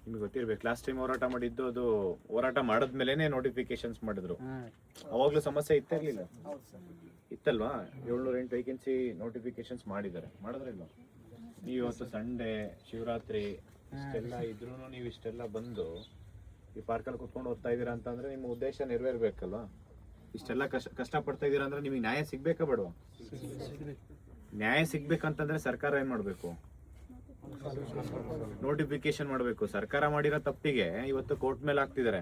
ನಿಮಗೆ ಗೊತ್ತಿರ್ಬೇಕು last time ಹೋರಾಟ ಮಾಡಿದ್ದು, ಅದು ಹೋರಾಟ ಮಾಡಿದ್ಮೇಲೆ ನೋಟಿಫಿಕೇಶನ್ಸ್ ಮಾಡಿದ್ರು. ಅವಾಗ್ಲೂ ಸಮಸ್ಯೆ ಇತ್ತಿರ್ಲಿಲ್ಲ, ಇತ್ತಲ್ವಾ? 708 ವೇಕೆನ್ಸಿ ನೋಟಿಫಿಕೇಶನ್ಸ್ ಮಾಡಿದ್ರೆ ಇಲ್ಲ. ನೀವು ಇವತ್ತು ಸಂಡೇ, ಶಿವರಾತ್ರಿ ಇಷ್ಟೆಲ್ಲ ಇದ್ರೂ ನೀವು ಇಷ್ಟೆಲ್ಲ ಬಂದು ಈ ಪಾರ್ಕಲ್ಲಿ ಕುತ್ಕೊಂಡು ಓದ್ತಾ ಇದ್ದೀರಾ ಅಂತಂದ್ರೆ ನಿಮ್ಮ ಉದ್ದೇಶ ನೆರವೇರ್ಬೇಕಲ್ವಾ? ಇಷ್ಟೆಲ್ಲ ಕಷ್ಟ ಪಡ್ತಾ ಇದ್ದೀರಾ ಅಂದ್ರೆ ನಿಮಗೆ ನ್ಯಾಯ ಸಿಗ್ಬೇಕಾ ಬೇಡವಾ? ನ್ಯಾಯ ಸಿಗ್ಬೇಕಂತಂದ್ರೆ ಸರ್ಕಾರ ಏನ್ ಮಾಡ್ಬೇಕು? ನೋಟಿಫಿಕೇಶನ್ ಮಾಡ್ಬೇಕು. ಸರ್ಕಾರ ಮಾಡಿರೋ ತಪ್ಪಿಗೆ ಇವತ್ತು ಕೋರ್ಟ್ ಮೇಲೆ ಹಾಕ್ತಿದ್ದಾರೆ.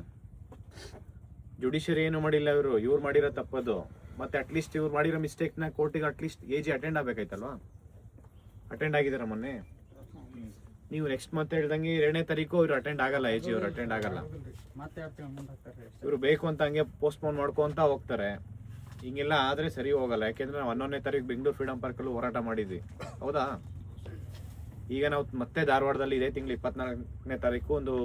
ಜುಡಿಷಿಯರಿ ಏನು ಮಾಡಿಲ್ಲ, ಇವ್ರು ಮಾಡಿರೋ ತಪ್ಪದು. ಮತ್ತೆ ಅಟ್ಲೀಸ್ಟ್ ಇವ್ರು ಮಾಡಿರೋ ಮಿಸ್ಟೇಕ್ ನ ಕೋರ್ಟಿಗೆ ಅಟ್ಲೀಸ್ಟ್ ಎಜಿ ಅಟೆಂಡ್ ಆಗ್ಬೇಕಾಯ್ತಲ್ವಾ? ಅಟೆಂಡ್ ಆಗಿದಾರ ಮೊನ್ನೆ. ನೀವು ನೆಕ್ಸ್ಟ್ ಮಂತ್ ಹೇಳ್ದಂಗೆ 2ನೇ ತಾರೀಕು ಇವ್ರು ಅಟೆಂಡ್ ಆಗಲ್ಲ, ಎಜಿ ಅವ್ರು ಅಟೆಂಡ್ ಆಗಲ್ಲ. ಇವ್ರು ಬೇಕು ಅಂತ ಹಂಗೆ ಪೋಸ್ಟ್ಪೋನ್ ಮಾಡ್ಕೊಂತ ಹೋಗ್ತಾರೆ. ಹಿಂಗೆಲ್ಲ ಆದ್ರೆ ಸರಿ ಹೋಗಲ್ಲ. ಯಾಕೆಂದ್ರೆ ನಾವು 11ನೇ ತಾರೀಕು ಬೆಂಗಳೂರು ಫ್ರೀಡಂ ಪಾರ್ಕಲ್ಲೂ ಹೋರಾಟ ಮಾಡಿದ್ವಿ, ಹೌದಾ? ಈಗ ನಾವು ಮತ್ತೆ ಧಾರವಾಡದಲ್ಲಿ ಇದೇ ತಿಂಗಳು 24ನೇ ತಾರೀಕು ಒಂದು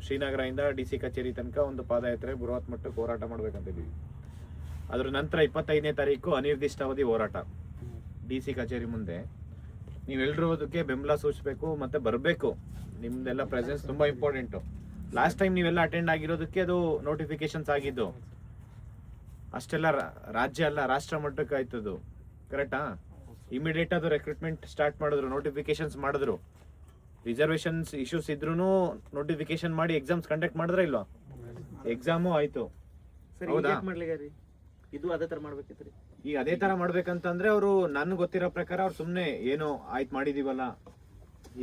ಶ್ರೀನಗರದಿಂದ DC ಕಚೇರಿ ತನಕ ಒಂದು ಪಾದಯಾತ್ರೆ ಬೃಹತ್ ಮಟ್ಟಕ್ಕೆ ಹೋರಾಟ ಮಾಡ್ಬೇಕಂತಿದ್ವಿ. ಅದ್ರ ನಂತರ 25ನೇ ತಾರೀಕು ಅನಿರ್ದಿಷ್ಟಾವಧಿ ಹೋರಾಟ DC ಕಚೇರಿ ಮುಂದೆ. ನೀವೆಲ್ಲರೂ ಅದಕ್ಕೆ ಬೆಂಬಲ ಸೂಚಿಸಬೇಕು ಮತ್ತೆ ಬರಬೇಕು. ನಿಮ್ದೆಲ್ಲ ಪ್ರೆಸೆನ್ಸ್ ತುಂಬಾ ಇಂಪಾರ್ಟೆಂಟ್. ಲಾಸ್ಟ್ ಟೈಮ್ ನೀವೆಲ್ಲ ಅಟೆಂಡ್ ಆಗಿರೋದಕ್ಕೆ ಅದು ನೋಟಿಫಿಕೇಶನ್ಸ್ ಆಗಿದ್ದು. ಅಷ್ಟೆಲ್ಲ ರಾಜ್ಯ ಅಲ್ಲ, ರಾಷ್ಟ್ರ ಮಟ್ಟಕ್ಕೆ ಆಯ್ತದು, ಕರೆಕ್ಟಾ? ಇಮಿಡಿಯೇಟ್ ಅದು ರೆಕ್ರೂಟ್ಮೆಂಟ್ ಸ್ಟಾರ್ಟ್ ಮಾಡಿದ್ರು, ನೋಟಿಫಿಕೇಶನ್ಸ್ ಮಾಡಿದ್ರು. ರಿಸರ್ವೇಶನ್ಸ್ ಇಶ್ಯೂಸ್ ಇದ್ರೂ ನೋಟಿಫಿಕೇಶನ್ ಮಾಡಿ ಎಕ್ಸಾಮ್ಸ್ ಕಂಡಕ್ಟ್ ಮಾಡಿದ್ರೆ ಇಲ್ವಾ? ಎಕ್ಸಾಮು ಆಯ್ತು, ಹೌದಾ? ಇದು ಅದೇ ತರ ಮಾಡ್ಬೇಕಿತ್ರಿ. ಈಗ ಅದೇ ತರ ಮಾಡ್ಬೇಕಂತಂದ್ರೆ ಅವರು ನನ್ಗೆ ಗೊತ್ತಿರೋ ಪ್ರಕಾರ ಅವ್ರು ಸುಮ್ನೆ ಏನೋ ಆಯ್ತು ಮಾಡಿದೀವಲ್ಲ.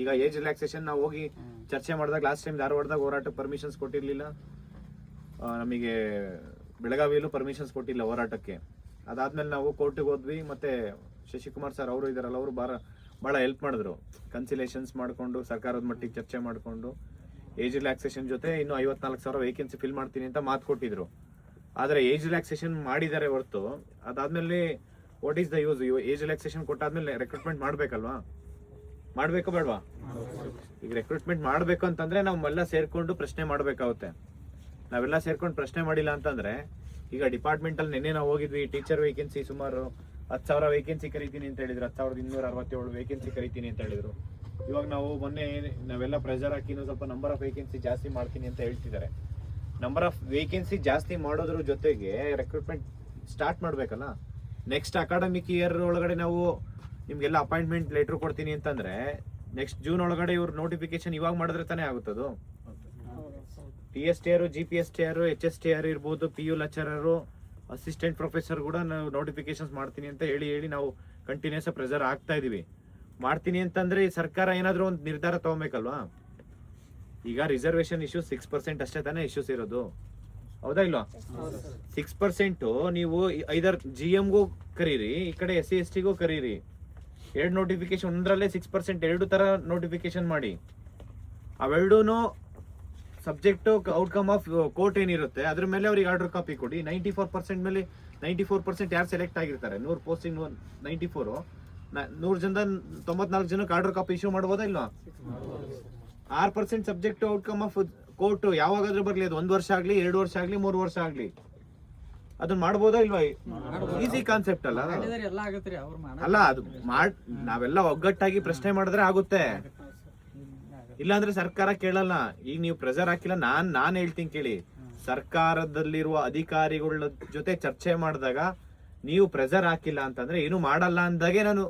ಈಗ ಏಜ್ ರಿಲ್ಯಾಕ್ಸೇಷನ್ ನಾವು ಹೋಗಿ ಚರ್ಚೆ ಮಾಡಿದಾಗ ಲಾಸ್ಟ್ ಟೈಮ್ ಧಾರವಾಡದಾಗ ಹೋರಾಟಕ್ಕೆ ಪರ್ಮಿಷನ್ಸ್ ಕೊಟ್ಟಿರ್ಲಿಲ್ಲ, ನಮಗೆ ಬೆಳಗಾವಿಯಲ್ಲೂ ಪರ್ಮಿಷನ್ಸ್ ಕೊಟ್ಟಿಲ್ಲ ಹೋರಾಟಕ್ಕೆ. ಅದಾದ್ಮೇಲೆ ನಾವು ಕೋರ್ಟಿಗೆ ಹೋದ್ವಿ. ಮತ್ತೆ ಶಶಿಕುಮಾರ್ ಸರ್ ಅವರು ಇದಾರಲ್ಲ, ಅವರು ಬಹಳ ಹೆಲ್ಪ್ ಮಾಡಿದ್ರು. ಕನ್ಸಿಲೇಷನ್ಸ್ ಮಾಡ್ಕೊಂಡು ಸರ್ಕಾರದ ಮಟ್ಟಿಗೆ ಚರ್ಚೆ ಮಾಡ್ಕೊಂಡು ಏಜ್ ರಿಲ್ಯಾಕ್ಸೇಷನ್ ಜೊತೆ ಇನ್ನು 54,000 ವೇಕೆನ್ಸಿ ಫಿಲ್ ಮಾಡ್ತೀನಿ ಅಂತ ಮಾತು ಕೊಟ್ಟಿದ್ರು. ಆದ್ರೆ ಏಜ್ ರಿಲ್ಯಾಕ್ಸೇಷನ್ ಮಾಡಿದ್ದಾರೆ ಹೊರತು ಅದಾದ್ಮೇಲೆ what is the use? Age relaxation ಕೊಟ್ಟಾದ್ಮೇಲೆ ರೆಕ್ರೂಟ್ಮೆಂಟ್ ಮಾಡ್ಬೇಕಲ್ವಾ? ಮಾಡ್ಬೇಕೋ ಬೇಡವಾ? ಈಗ ರೆಕ್ರೂಟ್ಮೆಂಟ್ ಮಾಡ್ಬೇಕು ಅಂತಂದ್ರೆ ನಾವೆಲ್ಲ ಸೇರ್ಕೊಂಡು ಪ್ರಶ್ನೆ ಮಾಡ್ಬೇಕಾಗುತ್ತೆ. ನಾವೆಲ್ಲ ಸೇರ್ಕೊಂಡು ಪ್ರಶ್ನೆ ಮಾಡಿಲ್ಲ ಅಂತಂದ್ರೆ, ಈಗ ಡಿಪಾರ್ಟ್ಮೆಂಟ್ ಅಲ್ಲಿ ನಿನ್ನೆ ನಾವು ಹೋಗಿದ್ವಿ, ಟೀಚರ್ ವೇಕೆನ್ಸಿ ಸುಮಾರು 10,000 ವೇಕೆನ್ಸಿ ಕರಿತೀನಿ ಅಂತ ಹೇಳಿದ್ರು. 10,267 ವೇಕೆನ್ಸಿ ಕರಿತೀನಿ ಅಂತ ಹೇಳಿದ್ರು. ಇವಾಗ ನಾವು ಮೊನ್ನೆ ನಾವೆಲ್ಲ ಪ್ರೆಷರ್ ಹಾಕಿ ಸ್ವಲ್ಪ ನಂಬರ್ ಆಫ್ ವೇಕೆನ್ಸಿ ಜಾಸ್ತಿ ಮಾಡ್ತೀನಿ ಅಂತ ಹೇಳ್ತಿದ್ದಾರೆ. ನಂಬರ್ ಆಫ್ ವೇಕೆನ್ಸಿ ಜಾಸ್ತಿ ಮಾಡೋದ್ರ ಜೊತೆಗೆ ರೆಕ್ರೂಟ್ಮೆಂಟ್ ಸ್ಟಾರ್ಟ್ ಮಾಡ್ಬೇಕಲ್ಲ. ನೆಕ್ಸ್ಟ್ ಅಕಾಡೆಮಿಕ್ ಇಯರ್ ಒಳಗಡೆ ನಾವು ನಿಮ್ಗೆಲ್ಲ ಅಪಾಯಿಂಟ್ಮೆಂಟ್ ಲೆಟರ್ ಕೊಡ್ತೀನಿ ಅಂತಂದ್ರೆ ನೆಕ್ಸ್ಟ್ ಜೂನ್ ಒಳಗಡೆ ಇವ್ರ ನೋಟಿಫಿಕೇಶನ್ ಇವಾಗ ಮಾಡಿದ್ರೆ ತಾನೇ ಆಗುತ್ತದು. TSTR, GPSTR, HSTR ಇರ್ಬೋದು, PU ಲೆಕ್ಚರರು, ಅಸಿಸ್ಟೆಂಟ್ ಪ್ರೊಫೆಸರ್ ಕೂಡ ನಾವು ನೋಟಿಫಿಕೇಶನ್ಸ್ ಮಾಡ್ತೀನಿ ಅಂತ ಹೇಳಿ ನಾವು ಕಂಟಿನ್ಯೂಸ್ ಪ್ರೆಷರ್ ಆಗ್ತಾ ಇದೀವಿ. ಮಾಡ್ತೀನಿ ಅಂತಂದ್ರೆ ಸರ್ಕಾರ ಏನಾದ್ರೂ ಒಂದು ನಿರ್ಧಾರ ತಗೋಬೇಕಲ್ವಾ? ಈಗ ರಿಸರ್ವೇಶನ್ ಇಶ್ಯೂ 6% ಅಷ್ಟೇ ತಾನೇ ಇಶ್ಯೂಸ್ ಇರೋದು, ಹೌದಾ ಇಲ್ವಾ? 6% ನೀವು ಐದರ್ GMಗೂ ಕರೀರಿ, ಈ ಕಡೆ SC STಗೂ ಕರೀರಿ. 2 ನೋಟಿಫಿಕೇಶನ್, ಒಂದ್ರಲ್ಲೇ 6%, 2 ತರ ನೋಟಿಫಿಕೇಶನ್ ಮಾಡಿ. ಅವೆರಡೂನು ಸಬ್ಜೆಕ್ಟ್ ಔಟ್ಕಮ್ ಆಫ್ ಕೋರ್ಟ್ ಏನಿರುತ್ತೆ ಅದ್ರ ಮೇಲೆ ಅವ್ರಿಗೆ ಆರ್ಡರ್ ಕಾಪಿ ಕೊಡಿ. 94% ಮೇಲೆ 94% ಯಾರು ಸೆಲೆಕ್ಟ್ ಆಗಿರ್ತಾರೆ, 100 ಪೋಸ್ಟಿಂಗ್ 94, 100 ಜನದ 94 ಜನಕ್ಕೆ ಆರ್ಡರ್ ಕಾಪಿ ಇಶ್ಯೂ ಮಾಡ್ಬೋದಾ ಇಲ್ವಾ? 6% ಸಬ್ಜೆಕ್ಟ್ ಔಟ್ಕಮ್ ಆಫ್ ಕೋರ್ಟ್ ಯಾವಾಗಾದ್ರೂ ಬರ್ಲಿ, ಅದು 1 ವರ್ಷ ಆಗ್ಲಿ, 2 ವರ್ಷ ಆಗ್ಲಿ, 3 ವರ್ಷ ಆಗ್ಲಿ, ಅದನ್ನ ಮಾಡ್ಬೋದಾ ಇಲ್ವಾ? ಈಸಿ ಕಾನ್ಸೆಪ್ಟ್ ಅಲ್ಲ ಅಲ್ಲ ಅದು. ನಾವೆಲ್ಲ ಒಗ್ಗಟ್ಟಾಗಿ ಪ್ರಶ್ನೆ ಮಾಡಿದ್ರೆ ಆಗುತ್ತೆ, ಇಲ್ಲಾಂದ್ರೆ ಸರ್ಕಾರ ಕೇಳಲ್ಲ. ಈಗ ನೀವು ಪ್ರೆಷರ್ ಹಾಕಿಲ್ಲ, ನಾನ್ ಹೇಳ್ತೀನಿ ಕೇಳಿ. ಸರ್ಕಾರದಲ್ಲಿರುವ ಅಧಿಕಾರಿಗಳ ಜೊತೆ ಚರ್ಚೆ ಮಾಡಿದಾಗ ನೀವು ಪ್ರೆಷರ್ ಹಾಕಿಲ್ಲ ಅಂತಂದ್ರೆ ಏನು ಮಾಡಲ್ಲ ಅಂದಾಗೆ ನಾನು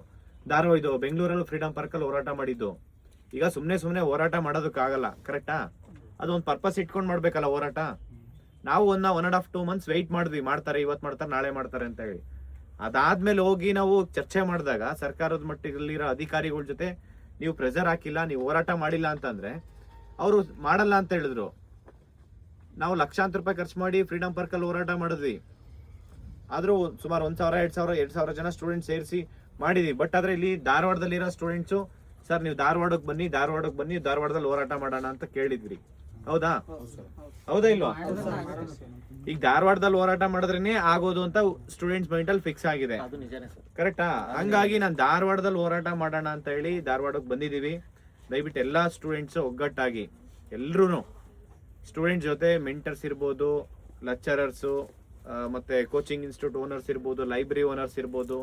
ಧಾರವಾಡ ಬೆಂಗಳೂರಲ್ಲಿ ಫ್ರೀಡಂ ಪಾರ್ಕಲ್ಲಿ ಹೋರಾಟ ಮಾಡಿದ್ದು. ಈಗ ಸುಮ್ನೆ ಹೋರಾಟ ಮಾಡೋದಕ್ಕಾಗಲ್ಲ, ಕರೆಕ್ಟಾ? ಅದೊಂದು ಪರ್ಪಸ್ ಇಟ್ಕೊಂಡು ಮಾಡ್ಬೇಕಲ್ಲ ಹೋರಾಟ. ನಾವು 1.5-2 ಮಂತ್ಸ್ ವೆಯ್ಟ್ ಮಾಡಿದ್ವಿ, ಮಾಡ್ತಾರೆ, ಇವತ್ತು ಮಾಡ್ತಾರೆ, ನಾಳೆ ಮಾಡ್ತಾರೆ ಅಂತ ಹೇಳಿ. ಅದಾದ್ಮೇಲೆ ಹೋಗಿ ನಾವು ಚರ್ಚೆ ಮಾಡಿದಾಗ ಸರ್ಕಾರದ ಮಟ್ಟದಲ್ಲಿರೋ ಅಧಿಕಾರಿಗಳ ಜೊತೆ ನೀವು ಪ್ರೆಷರ್ ಹಾಕಿಲ್ಲ, ನೀವು ಹೋರಾಟ ಮಾಡಿಲ್ಲ ಅಂತಂದ್ರೆ ಅವರು ಮಾಡಲ್ಲ ಅಂತ ಹೇಳಿದ್ರು. ನಾವು ಲಕ್ಷಾಂತರ ರೂಪಾಯಿ ಖರ್ಚು ಮಾಡಿ ಫ್ರೀಡಂ ಪಾರ್ಕಲ್ಲಿ ಹೋರಾಟ ಮಾಡಿದ್ವಿ. ಆದ್ರೂ ಸುಮಾರು 1,000-2,000 ಜನ ಸ್ಟೂಡೆಂಟ್ಸ್ ಸೇರಿಸಿ ಮಾಡಿದ್ವಿ. ಬಟ್ ಆದ್ರೆ ಇಲ್ಲಿ ಧಾರವಾಡದಲ್ಲಿರೋ ಸ್ಟೂಡೆಂಟ್ಸು, ಸರ್ ನೀವು ಧಾರವಾಡಕ್ಕೆ ಬನ್ನಿ, ಧಾರವಾಡದಲ್ಲಿ ಹೋರಾಟ ಮಾಡೋಣ ಅಂತ ಕೇಳಿದ್ವಿ, ಹೌದಾ? ಹೌದಾ ಇಲ್ವಾ? ಈಗ ಧಾರವಾಡದಲ್ಲಿ ಹೋರಾಟ ಮಾಡಿದ್ರೇನೆ ಆಗೋದು ಅಂತ ಸ್ಟೂಡೆಂಟ್ಸ್ ಮೈಂಡ್ ಅಲ್ಲಿ ಫಿಕ್ಸ್ ಆಗಿದೆ, ಕರೆಕ್ಟಾ? ಹಂಗಾಗಿ ನಾನು ಧಾರವಾಡದಲ್ಲಿ ಹೋರಾಟ ಮಾಡೋಣ ಅಂತ ಹೇಳಿ ಧಾರವಾಡಕ್ಕೆ ಬಂದಿದೀವಿ. ದಯವಿಟ್ಟು ಎಲ್ಲಾ ಸ್ಟೂಡೆಂಟ್ಸ್ ಒಗ್ಗಟ್ಟಾಗಿ, ಎಲ್ರು ಸ್ಟೂಡೆಂಟ್ಸ್ ಜೊತೆ ಮೆಂಟರ್ಸ್ ಇರ್ಬೋದು, ಲೆಕ್ಚರರ್ಸು, ಮತ್ತೆ ಕೋಚಿಂಗ್ ಇನ್ಸ್ಟಿಟ್ಯೂಟ್ ಓನರ್ಸ್ ಇರ್ಬೋದು, ಲೈಬ್ರರಿ ಓನರ್ಸ್ ಇರ್ಬೋದು,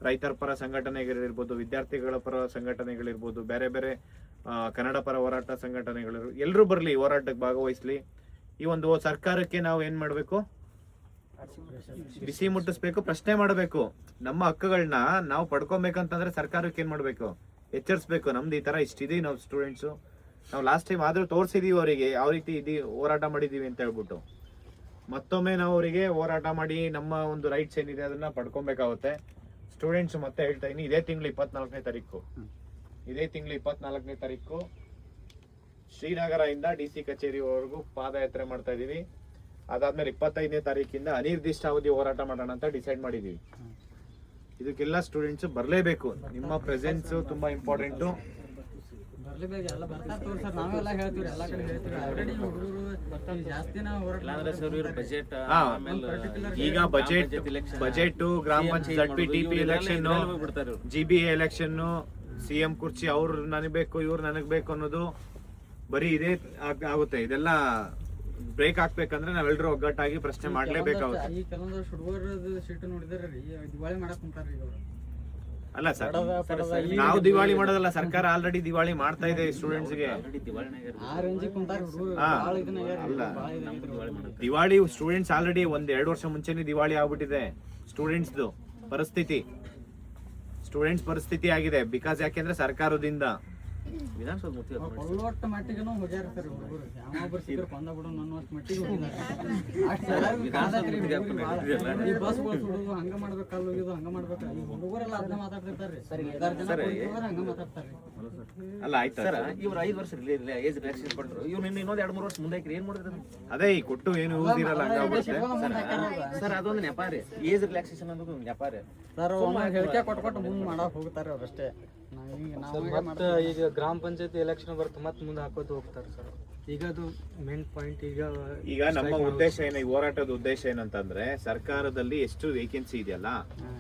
ರೈತರ ಪರ ಸಂಘಟನೆಗಳಿರ್ಬೋದು, ವಿದ್ಯಾರ್ಥಿಗಳ ಪರ ಸಂಘಟನೆಗಳಿರ್ಬೋದು, ಬೇರೆ ಬೇರೆ ಕನ್ನಡ ಪರ ಹೋರಾಟ ಸಂಘಟನೆಗಳು ಎಲ್ಲರೂ ಬರಲಿ, ಹೋರಾಟಕ್ಕೆ ಭಾಗವಹಿಸ್ಲಿ. ಈ ಒಂದು ಸರ್ಕಾರಕ್ಕೆ ನಾವು ಏನ್ ಮಾಡ್ಬೇಕು, ಬಿಸಿ ಮುಟ್ಟಿಸ್ಬೇಕು, ಪ್ರಶ್ನೆ ಮಾಡಬೇಕು. ನಮ್ಮ ಹಕ್ಕುಗಳನ್ನ ನಾವು ಪಡ್ಕೊಬೇಕಂತಂದ್ರೆ ಸರ್ಕಾರಕ್ಕೆ ಏನ್ ಮಾಡ್ಬೇಕು, ಎಚ್ಚರಿಸ್ಬೇಕು. ನಮ್ದು ಈ ತರ ಇಷ್ಟಿದೀವಿ ನಾವು ಸ್ಟೂಡೆಂಟ್ಸು, ನಾವು ಲಾಸ್ಟ್ ಟೈಮ್ ಆದ್ರೂ ತೋರಿಸಿದೀವಿ ಅವರಿಗೆ ಯಾವ ರೀತಿ ಹೋರಾಟ ಮಾಡಿದೀವಿ ಅಂತ ಹೇಳ್ಬಿಟ್ಟು. ಮತ್ತೊಮ್ಮೆ ನಾವು ಅವರಿಗೆ ಹೋರಾಟ ಮಾಡಿ ನಮ್ಮ ಒಂದು ರೈಟ್ಸ್ ಏನಿದೆ ಅದನ್ನ ಪಡ್ಕೊಬೇಕಾಗುತ್ತೆ. ಸ್ಟೂಡೆಂಟ್ಸ್ ಮತ್ತೆ ಹೇಳ್ತಾ ಇದೀನಿ, ಇದೇ ತಿಂಗಳು 24ನೇ ತಾರೀಕು ಶ್ರೀನಗರ ಇಂದ DC ಕಚೇರಿವರೆಗೂ ಪಾದಯಾತ್ರೆ ಮಾಡ್ತಾ ಇದೀವಿ. ಅದಾದ್ಮೇಲೆ 25ನೇ ತಾರೀಕಿಂದ ಅನಿರ್ದಿಷ್ಟಾವಧಿ ಹೋರಾಟ ಮಾಡೋಣ ಅಂತ ಡಿಸೈಡ್ ಮಾಡಿದೀವಿ. ಇದಕ್ಕೆಲ್ಲ ಸ್ಟೂಡೆಂಟ್ಸ್ ಬರಲೇಬೇಕು. ನಿಮ್ಮ ಪ್ರೆಸೆನ್ಸ್ ತುಂಬಾ ಇಂಪಾರ್ಟೆಂಟು. ಬರ್ಲೇಬೇಕು, ಎಲ್ಲ ಬರ್ತಾರೆ ತೋರಿ ಸರ್, ನಾವೆಲ್ಲ ಹೇಳ್ತೀವಿ, ಎಲ್ಲ ಕಡೆ ಹೇಳ್ತೀವಿ. ಆಲ್ರೆಡಿ ಹುಡುಗರು ಜಾಸ್ತಿನ ಈಗ ಬಜೆಟ್, ಗ್ರಾಮ panchayat, ZPTP election, GBA election, CM ಕುರ್ಚಿ, ಅವ್ರು ನನಗ್ ಬೇಕು ಇವ್ರು ನನಗ್ ಬೇಕು ಅನ್ನೋದು ಬರೀ ಇದೇ ಆಗುತ್ತೆ. ಇದೆಲ್ಲ ಬ್ರೇಕ್ ಹಾಕ್ಬೇಕಂದ್ರೆ ನಾವೆಲ್ಲರೂ ಒಗ್ಗಟ್ಟಾಗಿ ಪ್ರಶ್ನೆ ಮಾಡ್ಲೇಬೇಕಾಗುತ್ತೆ. ಈ ಕೆಲವೊಂದು ಹುಡುಗರದ್ದು ಸೀಟು ನೋಡಿದಾರೆ ರೀ, ದಿವಾಳಿ ಮಾಡಕ್ ಕುಂತಾರ ಈಗ ಅವ್ರು. ಅಲ್ಲ ಸರ್, ನಾವು ದಿವಾಳಿ ಮಾಡೋದಲ್ಲ, ಸರ್ಕಾರ ಆಲ್ರೆಡಿ ದಿವಾಳಿ ಮಾಡ್ತಾ ಇದೆ ಸ್ಟೂಡೆಂಟ್ಸ್ಗೆ. ಆ ರೇಂಜಿಗೆ ಕುಂತಾರ ಹುಡುಗರು. ದಿವಾಳಿ ಸ್ಟೂಡೆಂಟ್ಸ್ ಆಲ್ರೆಡಿ 1-2 ವರ್ಷ ಮುಂಚೆನೆ ದಿವಾಳಿ ಆಗ್ಬಿಟ್ಟಿದೆ. ಸ್ಟೂಡೆಂಟ್ಸ್ ಪರಿಸ್ಥಿತಿ ಆಗಿದೆ. ಬಿಕಾಸ್ ಯಾಕೆಂದ್ರೆ ಸರ್ಕಾರದಿಂದ ಒಟ್ಟು ಮಟ್ಟಿಗೆನೂ ಹೋಗ್ಯಾರ ಸರ್ ಹುಡುಗರು. ಯಾವೊಬ್ಬರು ಸಿಕ್ಕರು ಕೊಂದ ಬಿಡು ನನ್ನ ಅಷ್ಟು ಮಟ್ಟಿಗೆ ಹೋಗಿದ್ದಾರೆ. ಈ ಬಸ್ ಹುಡುಗರು ಹಂಗ ಮಾಡ್ಬೇಕಲ್ಲ, ಇದು ಹಂಗ ಮಾಡ್ಬೇಕು. ಈ ಹುಡುಗರೆಲ್ಲ ಅದನ್ನ ಮಾತಾಡ್ತಿರ್ತಾರೆ, ಹಂಗ ಮಾತಾಡ್ತಾರೆ. ಅಲ್ಲ ಆಯ್ತು ಸರ್, ಇವ್ರು 5 ವರ್ಷ ಏಜ್ ರಿಲ್ಯಾಕ್ಸೇಷನ್ ಕೊಟ್ಟರು. ಇವ್ರು ಇನ್ನೊಂದು 2-3 ವರ್ಷ ಮುಂದೆ ಏನ್ ಮಾಡಿದ್ರು? ಅದೇ ಈ ಕೊಟ್ಟು ಏನು ಯೂಸ್ ಇರಲ್ಲ. ಸರ್ ಅದೊಂದು ನೆಪ ರೀ, ಏಜ್ ರಿಲ್ಯಾಕ್ಸೇಷನ್ ಅನ್ನೋದು ನೆಪ ರೀ ಸರ್. ಹೇಳಿಕೆ ಕೊಟ್ಟು ಮುಂದೆ ಮಾಡಕ್ ಹೋಗ್ತಾರೆ ಅವ್ರಷ್ಟೇ. ಮತ್ತೆ ಈಗ ಗ್ರಾಮ ಪಂಚಾಯತಿ ಎಲೆಕ್ಷನ್ ಬರುತ್ತೆ, ಮತ್ತೆ ಮುಂದೆ ಹಾಕೋದು ಹೋಗ್ತಾರೆ ಸರ್. ಈಗ ಅದು ಮೇನ್ ಪಾಯಿಂಟ್. ಈಗ ನಮ್ಮ ಉದ್ದೇಶ ಈ ಹೋರಾಟದ ಉದ್ದೇಶ ಏನಂತಂದ್ರೆ, ಸರ್ಕಾರದಲ್ಲಿ ಎಷ್ಟು ವೇಕೆನ್ಸಿ ಇದೆಯಲ್ಲ,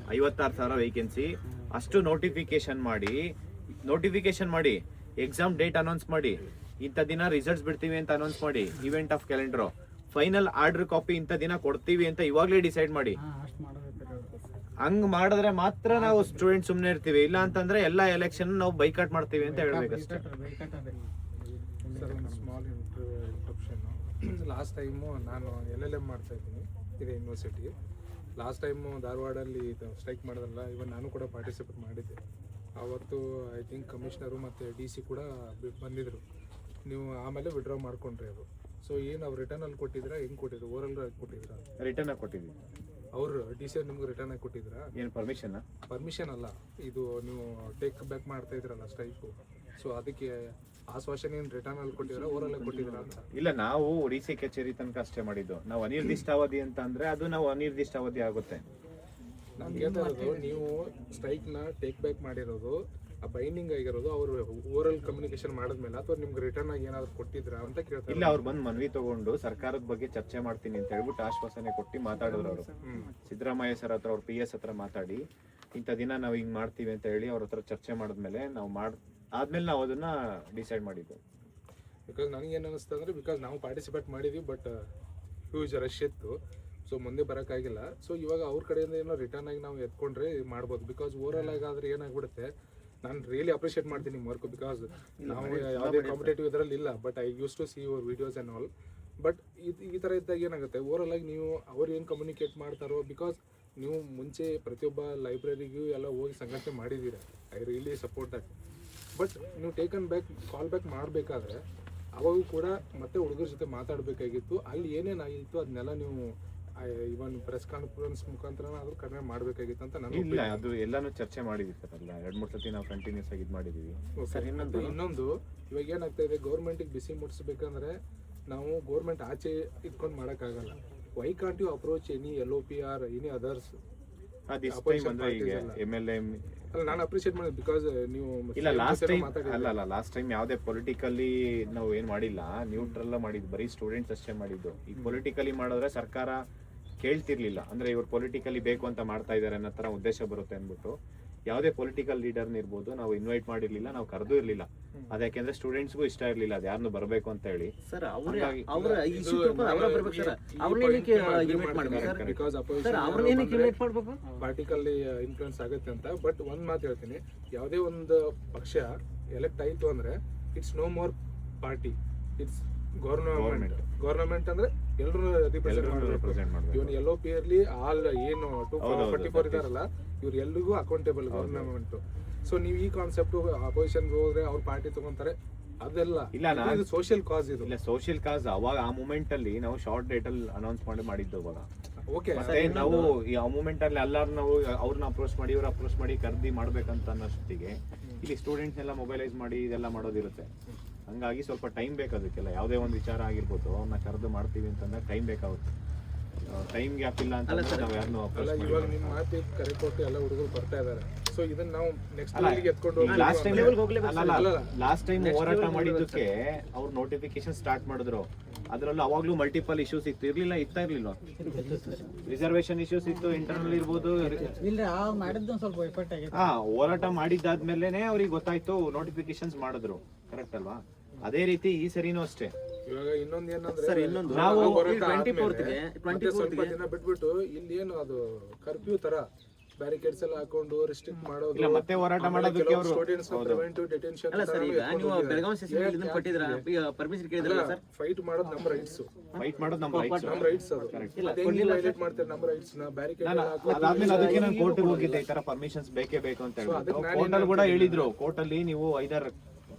56,000 ವೇಕೆನ್ಸಿ, ಅಷ್ಟು ನೋಟಿಫಿಕೇಶನ್ ಮಾಡಿ ಎಕ್ಸಾಮ್ ಡೇಟ್ ಅನೌನ್ಸ್ ಮಾಡಿ, ಇಂಥ ದಿನ ರಿಸಲ್ಟ್ಸ್ ಬಿಡ್ತೀವಿ ಅಂತ ಅನೌನ್ಸ್ ಮಾಡಿ, event of calendar, final order copy ಇಂಥ ದಿನ ಕೊಡ್ತೀವಿ ಅಂತ ಇವಾಗ್ಲೇ ಡಿಸೈಡ್ ಮಾಡಿ. ಹಂಗ್ ಮಾಡಿದ್ರೆ ಮಾತ್ರ ನಾವು ಸ್ಟೂಡೆಂಟ್ ಸುಮ್ನೆ ಇರ್ತೀವಿ. ಇಲ್ಲ ಅಂತಂದ್ರೆ ಎಲ್ಲಾ ಎಲೆಕ್ಷನ್ ನಾವು ಬೈಕಾಟ್ ಮಾಡ್ತೀವಿ ಅಂತ ಹೇಳ್ಬೇಕಷ್ಟೇ. ಸರ್, ಒಂದು ಸ್ಮಾಲ್ ಇಂಟ್ರಪ್ಷನ್. ಲಾಸ್ಟ್ ಟೈಮು ನಾನು LLM ಮಾಡ್ತಾ ಇದ್ದೀನಿ ಇದೇ ಯೂನಿವರ್ಸಿಟಿ. ಲಾಸ್ಟ್ ಟೈಮು ಧಾರವಾಡಲ್ಲಿ ಸ್ಟ್ರೈಕ್ ಮಾಡೋದಲ್ಲ, ಇವನ್ ನಾನು ಕೂಡ ಪಾರ್ಟಿಸಿಪೇಟ್ ಮಾಡಿದ್ದೆ. ಆವತ್ತು ಐ ಥಿಂಕ್ ಕಮಿಷನರು ಮತ್ತು DC ಕೂಡ ಬಂದಿದ್ರು. ನೀವು ಆಮೇಲೆ ವಿಡ್ರಾ ಮಾಡ್ಕೊಂಡ್ರಿ ಅದು. ಸೊ ಏನು ಅವ್ರು ರಿಟರ್ನಲ್ಲಿ ಕೊಟ್ಟಿದ್ರಾ, ಹೆಂಗೆ ಕೊಟ್ಟಿದ್ರು? ಓರಲ್ ಕೊಟ್ಟಿದ್ರಾ? ರಿಟರ್ನ್ ಕೊಟ್ಟಿದ್ವಿ. ಅವರು DC ನಿಮ್ಗೆ ರಿಟರ್ನ್ ಆಗಿ ಕೊಟ್ಟಿದ್ರಾ? ಏನು ಪರ್ಮಿಷನ್ ಅಲ್ಲ, ಇದು ನೀವು ಟೇಕ್ ಬ್ಯಾಕ್ ಮಾಡ್ತಾ ಇದ್ರಲ್ಲ ಸ್ಟ್ರೈಕು. ಸೊ ಅದಕ್ಕೆ ಆಶ್ವಾಸನೆ ಏನು ರಿಟರ್ನ್ ಅಲ್ಲಿ ಕೊಟ್ಟಿದ್ರ, ಓರಲ್ಲೇ ಕೊಟ್ಟಿದ್ರ ಅಂತ? ಇಲ್ಲ, ನಾವು DC ಕಚೇರಿ ತನಕ ಅಷ್ಟೇ ಮಾಡಿದ್ದು. ನಾವು ಅನಿರ್ದಿಷ್ಟಾವಧಿ ಅಂತ ಅಂದ್ರೆ ಅದು ನಾವು ಅನಿರ್ದಿಷ್ಟಾವಧಿ ಆಗುತ್ತೆ. ನಾನು ಕೇಳ್ತಾ ಇರೋದು, ನೀವು ಸ್ಟ್ರೈಕ್ನ ಟೇಕ್ ಬ್ಯಾಕ್ ಮಾಡಿರೋದು, ಆ ಬೈಂಡಿಂಗ್ ಆಗಿರೋದು ಅವರು ಓರಲ್ ಕಮ್ಯುನಿಕೇಶನ್ ಮಾಡಿದ್ಮೇಲೆ, ಅಥವಾ ನಿಮ್ಗೆ ರಿಟರ್ನ್ ಆಗಿ ಏನಾದ್ರು ಕೊಟ್ಟಿದ್ರಾ ಅಂತ ಕೇಳ್ತಾ? ಇಲ್ಲ, ಅವ್ರು ಬಂದು ಮನವಿ ತಗೊಂಡು ಸರ್ಕಾರದ ಬಗ್ಗೆ ಚರ್ಚೆ ಮಾಡ್ತೀನಿ ಅಂತ ಹೇಳ್ಬಿಟ್ಟು ಆಶ್ವಾಸನೆ ಕೊಟ್ಟು ಮಾತಾಡಿದ್ರು ಅವರು. ಸಿದ್ದರಾಮಯ್ಯ ಸರ್ ಹತ್ರ, ಅವ್ರ PS ಹತ್ರ ಮಾತಾಡಿ ಇಂಥ ದಿನ ನಾವು ಹಿಂಗ್ ಮಾಡ್ತೀವಿ ಅಂತ ಹೇಳಿ ಅವ್ರ ಹತ್ರ ಚರ್ಚೆ ಮಾಡಿದ್ಮೇಲೆ ಆದ್ಮೇಲೆ ನಾವು ಅದನ್ನ ಡಿಸೈಡ್ ಮಾಡಿದ್ದು. ಬಿಕಾಸ್ ನನಗೇನು ಅನಿಸ್ತು ಅಂದರೆ, ಬಿಕಾಸ್ ನಾವು ಪಾರ್ಟಿಸಿಪೇಟ್ ಮಾಡಿದ್ವಿ, ಬಟ್ ಹ್ಯೂಜ್ ರಶ್ ಇತ್ತು. ಸೊ ಮುಂದೆ ಬರೋಕ್ಕಾಗಿಲ್ಲ. ಸೊ ಇವಾಗ ಅವ್ರ ಕಡೆಯಿಂದ ಏನೋ ರಿಟರ್ನ್ ಆಗಿ ನಾವು ಎತ್ಕೊಂಡ್ರೆ ಮಾಡ್ಬೋದು. ಬಿಕಾಸ್ ಓವರಾಲ್ ಆಗಾದ್ರೆ ಏನಾಗ್ಬಿಡುತ್ತೆ, ನಾನು ರಿಯಲಿ ಅಪ್ರಿಷಿಯೇಟ್ ಮಾಡ್ತೀನಿ ನಿಮ್ಮ ವರ್ಕ್. ಬಿಕಾಸ್ ನಾವು ಯಾವುದೇ ಕಾಂಪಿಟೇಟಿವ್ ಇದರಲ್ಲಿ ಇಲ್ಲ, but I use to see your videos and all. But ಈ ಥರ ಇದ್ದಾಗ ಏನಾಗುತ್ತೆ, ಓವರಾಲ್ ಆಗಿ ನೀವು ಅವ್ರು ಏನು ಕಮ್ಯುನಿಕೇಟ್ ಮಾಡ್ತಾರೋ, ಬಿಕಾಸ್ ನೀವು ಮುಂಚೆ ಪ್ರತಿಯೊಬ್ಬ ಲೈಬ್ರರಿಗೂ ಎಲ್ಲ ಹೋಗಿ ಸಂಘಟನೆ ಮಾಡಿದ್ದೀರ. I really support that. But ನೀವು ಟೇಕನ್ ಬ್ಯಾಕ್ ಕಾಲ್ ಬ್ಯಾಕ್ ಮಾಡಬೇಕಾದ್ರೆ ಅವಾಗೂ ಕೂಡ ಮತ್ತೆ ಹುಡುಗರ ಜೊತೆ ಮಾತಾಡಬೇಕಾಗಿತ್ತು. ಅಲ್ಲಿ ಏನೇನಾಗಿತ್ತು ಅದನ್ನೆಲ್ಲ ನೀವು ಇವನ್ ಪ್ರೆಸ್ ಕಾನ್ಫರೆನ್ಸ್ ಮುಖಾಂತರ ಆದ್ರೂ ಕಡಿಮೆ ಮಾಡಬೇಕಾಗಿತ್ತು ಅಂತ ನಾನು. ಇಲ್ಲ, ಅದು ಎಲ್ಲಾನು ಚರ್ಚೆ ಮಾಡಿದ್ವಿ ಸರ್. ಅಲ್ಲ 2-3 ಸತಿ ನಾವು ಕಂಟಿನ್ಯೂಸ್ ಆಗಿ ಇದು ಮಾಡಿದೀವಿ ಸರ್. ಇನ್ನೊಂದು ಇವಾಗ ಏನಾಗ್ತಾ ಇದೆ, ಗೌರ್ಮೆಂಟಿಗೆ ಬಿಸಿ ಮುಟ್ಟಿಸ್ಬೇಕಂದ್ರೆ ನಾವು ಗೌರ್ಮೆಂಟ್ ಆಚೆ ಇಟ್ಕೊಂಡು ಮಾಡೋಕ್ಕಾಗಲ್ಲ. Why can't you approach any LOP or any others? ನಾನು ಅಪ್ರಿಷಿಯೇಟ್ ಮಾಡಿದೆ, ಬಿಕಾಸ್ ನೀವು ಇಲ್ಲ ಲಾಸ್ಟ್ ಟೈಮ್ ಯಾವುದೇ ಪೊಲಿಟಿಕಲಿ ನಾವು ಏನ್ ಮಾಡಿಲ್ಲ, ನ್ಯೂಟ್ರಲ್ ಮಾಡಿದ್ದು, ಬರೀ ಸ್ಟೂಡೆಂಟ್ಸ್ ಅಷ್ಟೇ ಮಾಡಿದ್ದು. ಈಗ ಪೊಲಿಟಿಕಲಿ ಮಾಡಿದ್ರೆ ಸರ್ಕಾರ ಕೇಳ್ತಿರ್ಲಿಲ್ಲ. ಅಂದ್ರೆ ಇವ್ರು ಪೊಲಿಟಿಕಲಿ ಬೇಕು ಅಂತ ಮಾಡ್ತಾ ಇದಾರೆ ಅನ್ನೋ ತರ ಉದ್ದೇಶ ಬರುತ್ತೆ ಅಂದ್ಬಿಟ್ಟು ಯಾವುದೇ ಪೊಲಿಟಿಕಲ್ ಲೀಡರ್ನ ಇರ್ಬೋದು ನಾವು ಇನ್ವೈಟ್ ಮಾಡಿರ್ಲಿಲ್ಲ, ನಾವು ಕರೆದು ಇರ್ಲಿಲ್ಲ. ಅದಕ್ಕೆಂದ್ರೆ ಸ್ಟೂಡೆಂಟ್ಸ್ಗೂ ಇಷ್ಟ ಇರ್ಲಿಲ್ಲ ಅದು ಯಾರನ್ನು ಬರಬೇಕು ಅಂತ ಹೇಳಿ. ಸರ್, ಪಾರ್ಟಿಕಲ್ಲಿ ಇನ್ಫ್ಲೂಯೆನ್ಸ್ ಆಗುತ್ತೆ ಅಂತ. ಬಟ್ ಒಂದ್ ಮಾತು ಹೇಳ್ತೀನಿ, ಯಾವುದೇ ಒಂದು ಪಕ್ಷ ಎಲೆಕ್ಟ್ ಆಯ್ತು ಅಂದ್ರೆ it's no more party, it's government ಅಂದ್ರೆ ಎಲ್ಲರೂ ರಿಪ್ರೆಸೆಂಟ್ ಮಾಡಬೇಕು. ಇವನ್ ಎಲ್ಲೋ ಪಿ ಇರ್ಲಿ ಆಲ್ ಏನು 244 ಇದಾರಲ್ಲ ಇವ್ರು ಎಲ್ರಿಗೂ ಅಕೌಂಟೇಬಲ್ ಗವರ್ನಮೆಂಟ್. ಸೊ ನೀವು ಈ ಕಾನ್ಸೆಪ್ಟ್ ಅಪೋಸಿಷನ್ ಹೋದ್ರೆ ಅವ್ರ ಪಾರ್ಟಿ ತಗೊಂತಾರೆ, ಅದೆಲ್ಲ ಇಲ್ಲ ಸೋಷಿಯಲ್ ಕಾಸ್ ಇದು. ಇಲ್ಲ ಸೋಷಿಯಲ್ ಕಾಸ್ ಅವಾಗ ಆ ಮೂಮೆಂಟ್ ಅಲ್ಲಿ ನಾವು ಶಾರ್ಟ್ ಡೇಟ್ ಅಲ್ಲಿ ಅನೌನ್ಸ್ ಮಾಡಿದ್ದು ಅವಾಗ. ಓಕೆ, ಮತ್ತೆ ನಾವು ಈ ಆ ಮೂಮೆಂಟ್ ಅಲ್ಲಿ ಎಲ್ಲಾರು ನಾವು ಅವ್ರನ್ನ ಅಪ್ರೋಚ್ ಮಾಡಿ ಇವ್ರ ಅಪ್ರೋಚ್ ಮಾಡಿ ಕರ್ದಿ ಮಾಡ್ಬೇಕಂತ ಅನ್ನೋಷ್ಟಿಗೆ ಇಲ್ಲಿ ಸ್ಟೂಡೆಂಟ್ಸ್ ಎಲ್ಲ ಮೊಬೈಲೈಸ್ ಮಾಡಿ ಇದೆಲ್ಲ ಮಾಡೋದಿರುತ್ತೆ. ಹಂಗಾಗಿ ಸ್ವಲ್ಪ ಟೈಮ್ ಬೇಕು ಅದಕ್ಕೆಲ್ಲ. ಯಾವುದೇ ಒಂದು ವಿಚಾರ ಆಗಿರ್ಬೋದು ಅವ್ರನ್ನ ಕರೆದು ಮಾಡ್ತೀವಿ ಅಂತಂದ್ರೆ ಟೈಮ್ ಬೇಕಾಗುತ್ತೆ. ಟೈಮ್ ಗ್ಯಾಪ್ ಇಲ್ಲ ಅಂತ ನಾವು ಯಾರನ್ನೂ ಅಲ್ಲ. ಇವಾಗ ನಿಮ್ಮ ಮಾತಿ ಕರೆ ಕೊಟ್ಟು ಎಲ್ಲ ಹುಡುಗರು ಬರ್ತಾ ಇದಾರೆ. ಸೊ ಇದನ್ನ ನಾವು ನೆಕ್ಸ್ಟ್ ಲೆವೆಲ್ಗೆ ಎತ್ಕೊಂಡು ಲಾಸ್ಟ್ ಟೈಮ್ ಹೋರಾಟ ಮಾಡಿದ್ದಕ್ಕೆ ಅವ್ರು ನೋಟಿಫಿಕೇಶನ್ ಸ್ಟಾರ್ಟ್ ಮಾಡಿದ್ರು. ಅದ್ರಲ್ಲೂ ಅವಾಗ್ಲೂ ಮಲ್ಟಿಪಲ್ ಇಶ್ಯೂಸ್ ಇತ್ತು, ಇರ್ಲಿಲ್ಲ ರಿಸರ್ವೇಶನ್ ಇಶ್ಯೂಸ್ ಇತ್ತು, ಇಂಟರ್ನಲ್ ಇರ್ಬೋದು. ಇಲ್ರಿ ಆ ಮಾಡಿದ್ದು ಒಂದ್ ಸ್ವಲ್ಪ ಎಫೆಕ್ಟ್ ಆಗೈತೆ. ಹೋರಾಟ ಮಾಡಿದ್ದಾದ್ಮೇಲೆನೆ ಅವ್ರಿಗೆ ಗೊತ್ತಾಯ್ತು, ನೋಟಿಫಿಕೇಶನ್ಸ್ ಮಾಡಿದ್ರು. ಕರೆಕ್ಟ್ ಅಲ್ವಾ? ಅದೇ ರೀತಿ ಈ ಸರಿನೂ ಅಷ್ಟೇ. ಇವಾಗ ಇನ್ನೊಂದು ಏನಂದ್ರೆ ಸರ್ ಇನ್ನೊಂದು ನಾವು ಸ್ವಲ್ಪ ದಿನ ಬಿಟ್ಬಿಟ್ಟು ಇಲ್ಲಿ ಏನು ಅದು ಕರ್ಫ್ಯೂ ತರ ಬ್ಯಾರಿಕೇಡ್ಸ್ ಎಲ್ಲ ಹಾಕೊಂಡು ರಿಸ್ಟ್ರಿಕ್ಟ್ ಮಾಡೋದು, ಇಲ್ಲ ಮತ್ತೆ ಹೋರಾಟ ಮಾಡೋದಕ್ಕೆ ಅವರು ಸ್ಟೂಡೆಂಟ್ಸ್ ಪ್ರಿವೆಂಟಿವ್ ಡಿಟೆನ್ಷನ್. ಅಲ್ಲ ಸರ್, ಈಗ ನೀವು ಬೆಳಗಾವಿ ಸೆಷನ್ ಇದನ್ನ ಕೊಟ್ಟಿದ್ರ ಪರ್ಮಿಷನ್ ಕೇಳಿದ್ರಲ್ಲ ಸರ್? ಫೈಟ್ ಮಾಡೋದು ನಮ್ಮ ರೈಟ್ಸ್, ಫೈಟ್ ಮಾಡೋದು ನಮ್ಮ ರೈಟ್ಸ್. ಅದು ಅದೇನು ವೈಲೇಟ್ ಮಾಡ್ತಾರೆ ನಮ್ಮ ರೈಟ್ಸ್ ನ. ಬ್ಯಾರಿಕೇಡ್ ಅದಾದ್ಮೇಲೆ ಅದಕ್ಕೆ ನಾನು ಕೋರ್ಟ್ಗೆ ಹೋಗಿದ್ದೆ, ಈ ತರ ಪರ್ಮಿಷನ್ಸ್ ಬೇಕೇ ಬೇಕು ಅಂತ ಹೇಳ್ಬಿಟ್ಟು. ಕೋರ್ಟ್ ಅಲ್ಲಿ ಕೂಡ ಹೇಳಿದ್ರು, ಕೋರ್ಟ್ ಅಲ್ಲಿ ನೀವು 5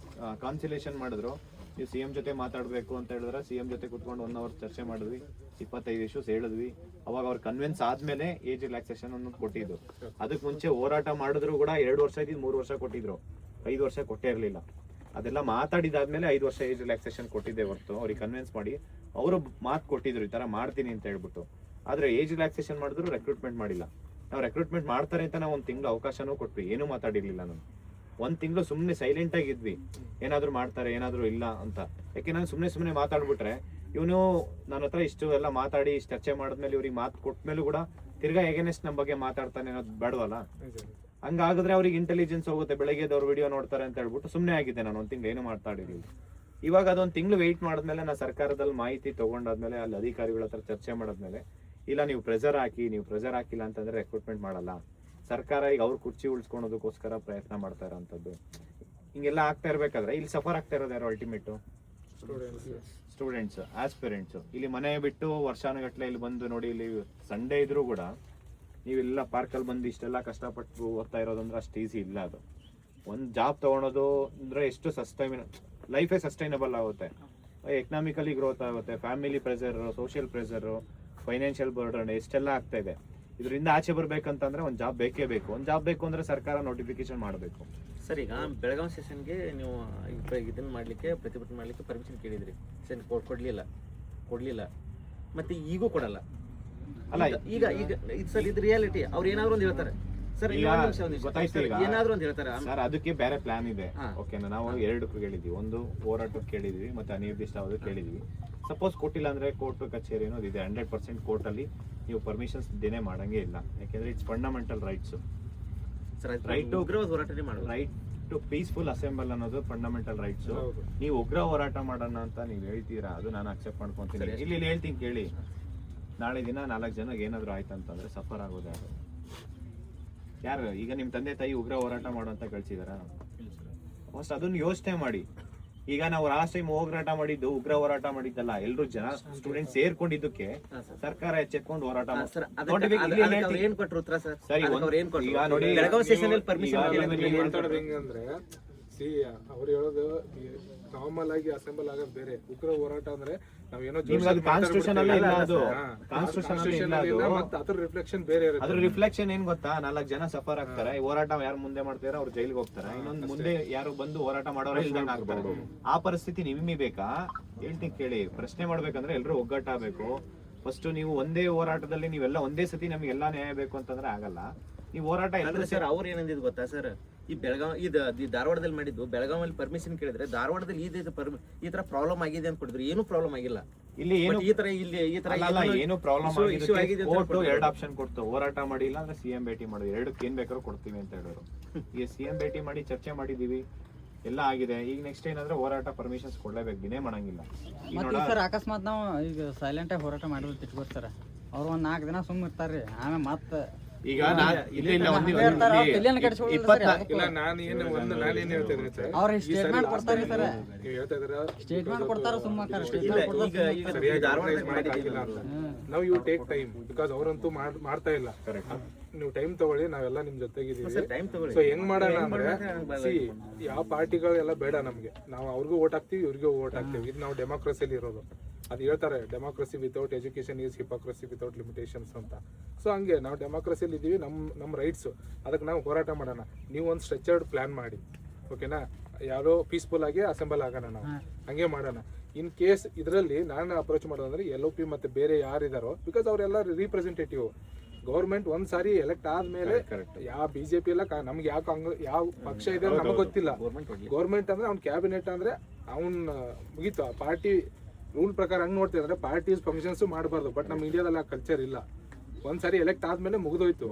ಕಾನ್ಸಿಲೇಷನ್ ಮಾಡಿದ್ರು, ನೀವು ಸಿಎಂ ಜೊತೆ ಮಾತಾಡ್ಬೇಕು ಅಂತ ಹೇಳಿದ್ರೆ ಸಿಎಂ ಜೊತೆ ಕುತ್ಕೊಂಡು 1 hour ಚರ್ಚೆ ಮಾಡಿದ್ವಿ, 25 ಇಶ್ಯೂಸ್ ಹೇಳಿದ್ವಿ. ಅವಾಗ ಅವ್ರು ಕನ್ವಿನ್ಸ್ ಆದ್ಮೇಲೆ ಏಜ್ ರಿಲ್ಯಾಕ್ಸೇಷನ್ ಅನ್ನೋದು ಕೊಟ್ಟಿದ್ದು. ಅದಕ್ಕೆ ಮುಂಚೆ ಹೋರಾಟ ಮಾಡಿದ್ರು ಕೂಡ 2 ವರ್ಷ ಇದ್ದು 3 ವರ್ಷ ಕೊಟ್ಟಿದ್ರು, 5 ವರ್ಷ ಕೊಟ್ಟೇ ಇರ್ಲಿಲ್ಲ. ಅದೆಲ್ಲ ಮಾತಾಡಿದಾದ್ಮೇಲೆ 5 ವರ್ಷ ಏಜ್ ರಿಲ್ಯಾಕ್ಸೇಷನ್ ಕೊಟ್ಟಿದ್ದೆ ಹೊರತು ಅವ್ರಿಗೆ ಕನ್ವಿನ್ಸ್ ಮಾಡಿ ಅವರು ಮಾತು ಕೊಟ್ಟಿದ್ರು ಈ ತರ ಮಾಡ್ತೀನಿ ಅಂತ ಹೇಳ್ಬಿಟ್ಟು. ಆದ್ರೆ ಏಜ್ ರಿಲ್ಯಾಕ್ಸೇಷನ್ ಮಾಡಿದ್ರು ರೆಕ್ರೂಟ್ಮೆಂಟ್ ಮಾಡಿಲ್ಲ. ನಾವು ರೆಕ್ರೂಟ್ಮೆಂಟ್ ಮಾಡ್ತಾರೆ ಅಂತ ನಾವು 1 ತಿಂಗಳು ಅವಕಾಶನೂ ಕೊಟ್ವಿ, ಏನೂ ಮಾತಾಡಿರ್ಲಿಲ್ಲ ನಾನು. 1 ತಿಂಗಳು ಸುಮ್ಮನೆ ಸೈಲೆಂಟ್ ಆಗಿದ್ವಿ, ಏನಾದ್ರು ಮಾಡ್ತಾರೆ ಏನಾದ್ರು ಇಲ್ಲ ಅಂತ. ಯಾಕೆ ನಾನು ಸುಮ್ಮನೆ ಮಾತಾಡ್ಬಿಟ್ರೆ ಇವನು ನನ್ನ ಹತ್ರ ಇಷ್ಟು ಎಲ್ಲ ಮಾತಾಡಿ ಇಷ್ಟು ಚರ್ಚೆ ಮಾಡಿದ್ಮೇಲೆ ಇವ್ರಿಗೆ ಮಾತು ಕೊಟ್ಮೇಲೂ ಕೂಡ ತಿರ್ಗಾ ಎಗೇನೆಸ್ಟ್ ನಮ್ಮ ಬಗ್ಗೆ ಮಾತಾಡ್ತಾನೆ ಅನ್ನೋದು ಬೇಡವಲ್ಲ. ಹಂಗಾಗಿದ್ರೆ ಅವ್ರಿಗೆ ಇಂಟೆಲಿಜೆನ್ಸ್ ಹೋಗುತ್ತೆ, ಬೆಳಗ್ಗೆದವ್ರು ವಿಡಿಯೋ ನೋಡ್ತಾರೆ ಅಂತ ಹೇಳ್ಬಿಟ್ಟು ಸುಮ್ಮನೆ ಆಗಿದ್ದೆ ನಾನು. 1 ತಿಂಗಳು ಏನು ಮಾತಾಡಿರ್ಲಿಲ್ಲ. ಇವಾಗ ಅದೊಂದು ತಿಂಗಳು ವೆಯ್ಟ್ ಮಾಡಿದ್ಮೇಲೆ ನಾ ಸರ್ಕಾರದಲ್ಲಿ ಮಾಹಿತಿ ತಗೊಂಡಾದ್ಮೇಲೆ ಅಲ್ಲಿ ಅಧಿಕಾರಿಗಳ ಹತ್ರ ಚರ್ಚೆ ಮಾಡಿದ್ಮೇಲೆ, ಇಲ್ಲ ನೀವು ಪ್ರೆಷರ್ ಹಾಕಿಲ್ಲ ಅಂತಂದ್ರೆ ರೆಕ್ರೂಟ್ಮೆಂಟ್ ಮಾಡಲ್ಲ. ಸರ್ಕಾರ ಈಗ ಅವ್ರ ಕುರ್ಚಿ ಉಳಿಸ್ಕೊಳೋದಕ್ಕೋಸ್ಕರ ಪ್ರಯತ್ನ ಮಾಡ್ತಾ ಇರೋಂಥದ್ದು. ಹಿಂಗೆಲ್ಲ ಆಗ್ತಾ ಇರ್ಬೇಕಾದ್ರೆ ಇಲ್ಲಿ ಸಫರ್ ಆಗ್ತಾ ಇರೋದು ಯಾರು? Ultimate students, aspirants. ಇಲ್ಲಿ ಮನೆ ಬಿಟ್ಟು ವರ್ಷಾನುಗಟ್ಲೆ ಇಲ್ಲಿ ಬಂದು ನೋಡಿ, ಇಲ್ಲಿ ಸಂಡೇ ಇದ್ರೂ ಕೂಡ ನೀವೆಲ್ಲ ಪಾರ್ಕಲ್ಲಿ ಬಂದು ಇಷ್ಟೆಲ್ಲ ಕಷ್ಟಪಟ್ಟು ಓದ್ತಾ ಇರೋದಂದ್ರೆ ಅಷ್ಟು ಈಸಿ ಇಲ್ಲ. ಅದು ಒಂದು ಜಾಬ್ ತಗೊಳೋದು ಅಂದ್ರೆ ಎಷ್ಟು ಲೈಫೇ ಸಸ್ಟೈನಬಲ್ ಆಗುತ್ತೆ, ಎಕನಾಮಿಕಲಿ ಗ್ರೋತ್ ಆಗುತ್ತೆ. Family pressure, social pressure, financial burden ಎಷ್ಟೆಲ್ಲ ಆಗ್ತಾ ಇದೆ. ಇದರಿಂದ ಆಚೆ ಬರ್ಬೇಕಂತಂದ್ರೆ ಒಂದು ಜಾಬ್ ಬೇಕೇ ಬೇಕು. ಒಂದು ಜಾಬ್ ಬೇಕು ಅಂದ್ರೆ ಸರ್ಕಾರ ನೋಟಿಫಿಕೇಶನ್ ಮಾಡಬೇಕು. ಸರ್ ಈಗ ಬೆಳಗಾವಿ ಸೆಷನ್ಗೆ ನೀವು ಇದನ್ನ ಮಾಡ್ಲಿಕ್ಕೆ, ಪ್ರತಿಭಟನೆ ಮಾಡ್ಲಿಕ್ಕೆ ಪರ್ಮಿಷನ್ ಕೇಳಿದ್ರಿ, ಸರ್ ಕೊಡ್ಲಿಲ್ಲ, ಮತ್ತೆ ಈಗೂ ಕೊಡಲ್ಲ. ಅಲ್ಲ ಈಗ ಸರ್ ಇದು ರಿಯಾಲಿಟಿ. ಅವ್ರು ಏನಾದ್ರು ಒಂದು ಹೇಳ್ತಾರೆ ಸರ್, ಗೊತ್ತಾಯ್ತು ಈಗ ಏನಾದ್ರು ಒಂದು ಹೇಳ್ತಾರೆ ಸರ್. ಅದಕ್ಕೆ ಬೇರೆ ಪ್ಲಾನ್ ಇದೆ. ಓಕೆನಾ? ನಾವು 2 ಕೇಳಿದ್ವಿ, ಒಂದು ಹೋರಾಟಕ್ಕೆ ಕೇಳಿದ್ವಿ, ಮತ್ತೆ ಅನಿರ್ದಿಷ್ಟವಾದ ಕೇಳಿದ್ವಿ. ಸಪೋಸ್ ಕೊಟ್ಟಿಲ್ಲ ಅಂದ್ರೆ ಕೋರ್ಟ್ ಕಚೇರಿ ಅನ್ನೋದು ಇದೆ. 100% ಕೋರ್ಟ್ ಅಲ್ಲಿ ನೀವು ಪರ್ಮಿಷನ್ಸ್ ದೇನೆ ಮಾಡಂಗೆ ಇಲ್ಲ. ಯಾಕೆಂದ್ರೆ it's fundamental rights. Right to peaceful assemble ಅನ್ನೋದು ಫಂಡಮೆಂಟಲ್ ರೈಟ್ಸ್. ನೀವು ಉಗ್ರ ಹೋರಾಟ ಮಾಡೋಣ ಅಂತ ನೀವು ಹೇಳ್ತೀರಾ, ಅದು ನಾನು ಅಕ್ಸೆಪ್ಟ್ ಮಾಡ್ಕೊಂತೀನಿ. ಇಲ್ಲಿ ಹೇಳ್ತೀನಿ ಕೇಳಿ, ನಾಳೆ ದಿನ 4 ಜನಕ್ಕೆ ಏನಾದ್ರು ಆಯ್ತಂತಂದ್ರೆ ಸಫರ್ ಆಗೋದು ಯಾರು? ಈಗ ನಿಮ್ ತಂದೆ ತಾಯಿ ಉಗ್ರ ಹೋರಾಟ ಮಾಡೋ ಅಂತ ಕಳ್ಸಿದಾರ? ಫಸ್ಟ್ ಅದನ್ನ ಯೋಚನೆ ಮಾಡಿ. ಈಗ ನಾವು ಲಾಸ್ಟ್ ಟೈಮ್ ಹೋರಾಟ ಮಾಡಿದ್ದು ಉಗ್ರ ಹೋರಾಟ ಮಾಡಿದ್ದಲ್ಲ, ಎಲ್ರು ಜನ ಸ್ಟೂಡೆಂಟ್ ಸೇರ್ಕೊಂಡಿದ್ದಕ್ಕೆ ಸರ್ಕಾರ ಎಚ್ಚೆತ್ಕೊಂಡು ಹೋರಾಟ ಹೆಂಗಂದ್ರೆ ಅವ್ರು ಹೇಳೋದು ನಾರ್ಮಲ್ ಆಗಿ ಅಸೆಂಬಲ್ ಆಗೋದು ಬೇರೆ. ಉಗ್ರ ಹೋರಾಟ ಅಂದ್ರೆ ನಾವೇನೋ ಅದ್ರ ರಿಫ್ಲೆಕ್ಷನ್ ಬೇರೆ ಇರುತ್ತೆ. ಅದ್ರ ರಿಫ್ಲೆಕ್ಷನ್ ಏನ್ ಗೊತ್ತಾ? 4 ಜನ ಸಫರ್ ಆಗ್ತಾರೆ, ಹೋರಾಟ ಯಾರು ಮುಂದೆ ಮಾಡ್ತಾರೆ ಅವ್ರು ಜೈಲಿಗೆ ಹೋಗ್ತಾರೆ. ಇನ್ನೊಂದು ಮುಂದೆ ಯಾರು ಬಂದು ಹೋರಾಟ ಮಾಡೋರು ಇಲ್ದಂಗ್ ಆಗ್ತಾರೆ. ಆ ಪರಿಸ್ಥಿತಿ ನಿಮಗೆ ಬೇಕಾ? ಹೇಳ್ತೀನಿ ಕೇಳಿ. ಪ್ರಶ್ನೆ ಮಾಡ್ಬೇಕಂದ್ರೆ ಎಲ್ರು ಒಗ್ಗಟ್ಟಾಗಬೇಕು. ಫಸ್ಟ್ ನೀವು ಒಂದೇ ಹೋರಾಟದಲ್ಲಿ ನೀವೆಲ್ಲ ಒಂದೇ ಸತಿ ನಮ್ಗೆಲ್ಲಾ ನ್ಯಾಯ ಬೇಕು ಅಂತಂದ್ರೆ ಆಗಲ್ಲ. ನೀವು ಹೋರಾಟ ಸರ್ ಅವ್ರು ಏನಂದಿದ್ ಗೊತ್ತಾ ಸರ್, ಈ ಬೆಳಗಾವಿ ಧಾರವಾಡದಲ್ಲಿ ಮಾಡಿದ್ದು, ಬೆಳಗಾವಿಯಲ್ಲಿ ಪರ್ಮಿಷನ್ ಕೇಳಿದ್ರೆ ಧಾರವಾಡದಲ್ಲಿ ಈ ತರ ಪ್ರಾಬ್ಲಮ್ ಆಗಿದೆ ಅಂತ ಕೊಟ್ಟಿದ್ರು. ಏನು ಪ್ರಾಬ್ಲಮ್ ಆಗಿಲ್ಲ ಇಲ್ಲಿ. ಏನು ಈ ತರ ಏನು ಪ್ರಾಬ್ಲಮ್ ಆಗಿದೆ? ಕೋರ್ಟ್ 2 ಆಪ್ಷನ್ ಕೊಡ್ತು, ಹೋರಾಟ ಮಾಡಿಲ್ಲ ಅಂದ್ರೆ ಸಿಎಂ ಭೇಟಿ ಮಾಡೋದು. 2ಕ್ಕೆ ಏನ್ ಬೇಕಾದ್ರೂ ಕೊಡ್ತೀವಿ ಅಂತ ಹೇಳಿದ್ರು. ಈಗ ಸಿಎಂ ಭೇಟಿ ಮಾಡಿ ಚರ್ಚೆ ಮಾಡಿದೀವಿ, ಎಲ್ಲ ಆಗಿದೆ. ಈಗ ನೆಕ್ಸ್ಟ್ ಏನಂದ್ರೆ ಹೋರಾಟ ಪರ್ಮಿಷನ್ಸ್ ಕೊಡ್ಲೇಬೇಕು, ದಿನೇ ಮಾಡಂಗಿಲ್ಲ. ಸರ್ ಅಕಸ್ಮಾತ್ ನಾವು ಈಗ ಸೈಲೆಂಟ್ ಆಗಿ ಹೋರಾಟ ಮಾಡಿದ್ರೆ ತಿಟ್ಕೊಡ್ತಾರ, ಅವ್ರು 1-4 ದಿನ ಸುಮ್ಮನೆ ಇರ್ತಾರ್ರಿ, ಆಮೇಲೆ ಮತ್ತೆ ಈಗ ಇಲ್ಲ ಒಂದು ತಲೆಯನ್ನು ಕೆಡಿಸ್ಕೊಳ್ಳೋದು ಇಲ್ಲ ನಾನೇನ್ ಹೇಳ್ತಾ ಇದ್ದೀನಿ ಸರ್, ಅವ್ರ ಸ್ಟೇಟ್ಮೆಂಟ್ ಕೊಡ್ತಾರೆ ಸರ್, ನೀವು ಹೇಳ್ತಾ ಇದ್ದೀರಾ ಸ್ಟೇಟ್ಮೆಂಟ್ ಕೊಡ್ತಾರ ಸುಮ್ಮನೆ ಸರಿಯಾಗಿ ಆರ್ಗನೈಸ್ ಮಾಡಕ್ಕಾಗಿಲ್ಲ ಅಂತ. ನಾವು ಯು ಟೇಕ್ ಟೈಮ್ ಬಿಕಾಸ್ ಅವರಂತೂ ಮಾಡ್ತಾ ಇಲ್ಲ. ನೀವು ಟೈಮ್ ತಗೊಳ್ಳಿ, ನಾವೆಲ್ಲ ನಿಮ್ ಜೊತೆಗಿದ್ದೀವಿ. ಟೈಮ್ ತಗೊಳ್ಳಿ. ಸೊ ಹೆಂಗ್ ಮಾಡೋಣ ಅಂದ್ರೆ ಯಾವ ಪಾರ್ಟಿಗಳೆಲ್ಲ ಬೇಡ ನಮ್ಗೆ, ನಾವು ಅವ್ರಿಗೂ ಓಟ್ ಹಾಕ್ತಿವಿ, ಇವ್ರಿಗೂ ಓಟ್ ಹಾಕ್ತಿವಿ. ಇದು ನಾವು ಡೆಮೋಕ್ರಸಿಲಿ ಇರೋದು. ಅದು ಹೇಳ್ತಾರೆ democracy without education is hypocrisy without limitations ಅಂತ. ಸೊ ಹಂಗೆ ನಾವು ಡೆಮೋಕ್ರಸಿಲಿ ಇದ್ದೀವಿ, ನಮ್ಮ ರೈಟ್ಸ್, ಅದಕ್ಕೆ ನಾವು ಹೋರಾಟ ಮಾಡೋಣ. ನೀವು ಒಂದು ಸ್ಟ್ರಕ್ಚರ್ಡ್ ಪ್ಲಾನ್ ಮಾಡಿ, ಓಕೆನಾ? ಯಾರೋ ಪೀಸ್ಫುಲ್ ಆಗಿ ಅಸೆಂಬಲ್ ಆಗೋಣ, ನಾವು ಹಂಗೆ ಮಾಡೋಣ. ಇನ್ ಕೇಸ್ ಇದರಲ್ಲಿ ನಾನು ಅಪ್ರೋಚ್ ಮಾಡೋದಂದ್ರೆ LOP ಮತ್ತೆ ಬೇರೆ ಯಾರಿದಾರೋ, ಬಿಕಾಸ್ ಅವರೆಲ್ಲ ರಿಪ್ರೆಸೆಂಟೇಟಿವ್. ಗೌರ್ಮೆಂಟ್ ಒಂದ್ ಸಾರಿ ಎಲೆಕ್ಟ್ ಆದ್ಮೇಲೆ ಯಾವ ಬಿಜೆಪಿ ಎಲ್ಲ ನಮ್ಗೆ ಯಾವ ಪಕ್ಷ ಇದೆ ಅಂತ ನಮಗೆ ಗೊತ್ತಿಲ್ಲ. ಗೌರ್ಮೆಂಟ್ ಅಂದ್ರೆ ಅವ್ನ ಕ್ಯಾಬಿನೆಟ್ ಅಂದ್ರೆ ಅವ್ನ್ ಮುಗೀತು. ಪಾರ್ಟಿ ರೂಲ್ ಪ್ರಕಾರ ಹಂಗ್ ನೋಡ್ತಿದ್ರೆ ಪಾರ್ಟೀಸ್ ಫಂಕ್ಷನ್ಸ್ ಮಾಡಬಾರ್ದು. ಬಟ್ ನಮ್ಮ ಇಂಡಿಯಾದಲ್ಲಿ ಆ ಕಲ್ಚರ್ ಇಲ್ಲ. ಒಂದ್ಸಾರಿ ಎಲೆಕ್ಟ್ ಆದ್ಮೇಲೆ ಮುಗಿದೋಯ್ತು.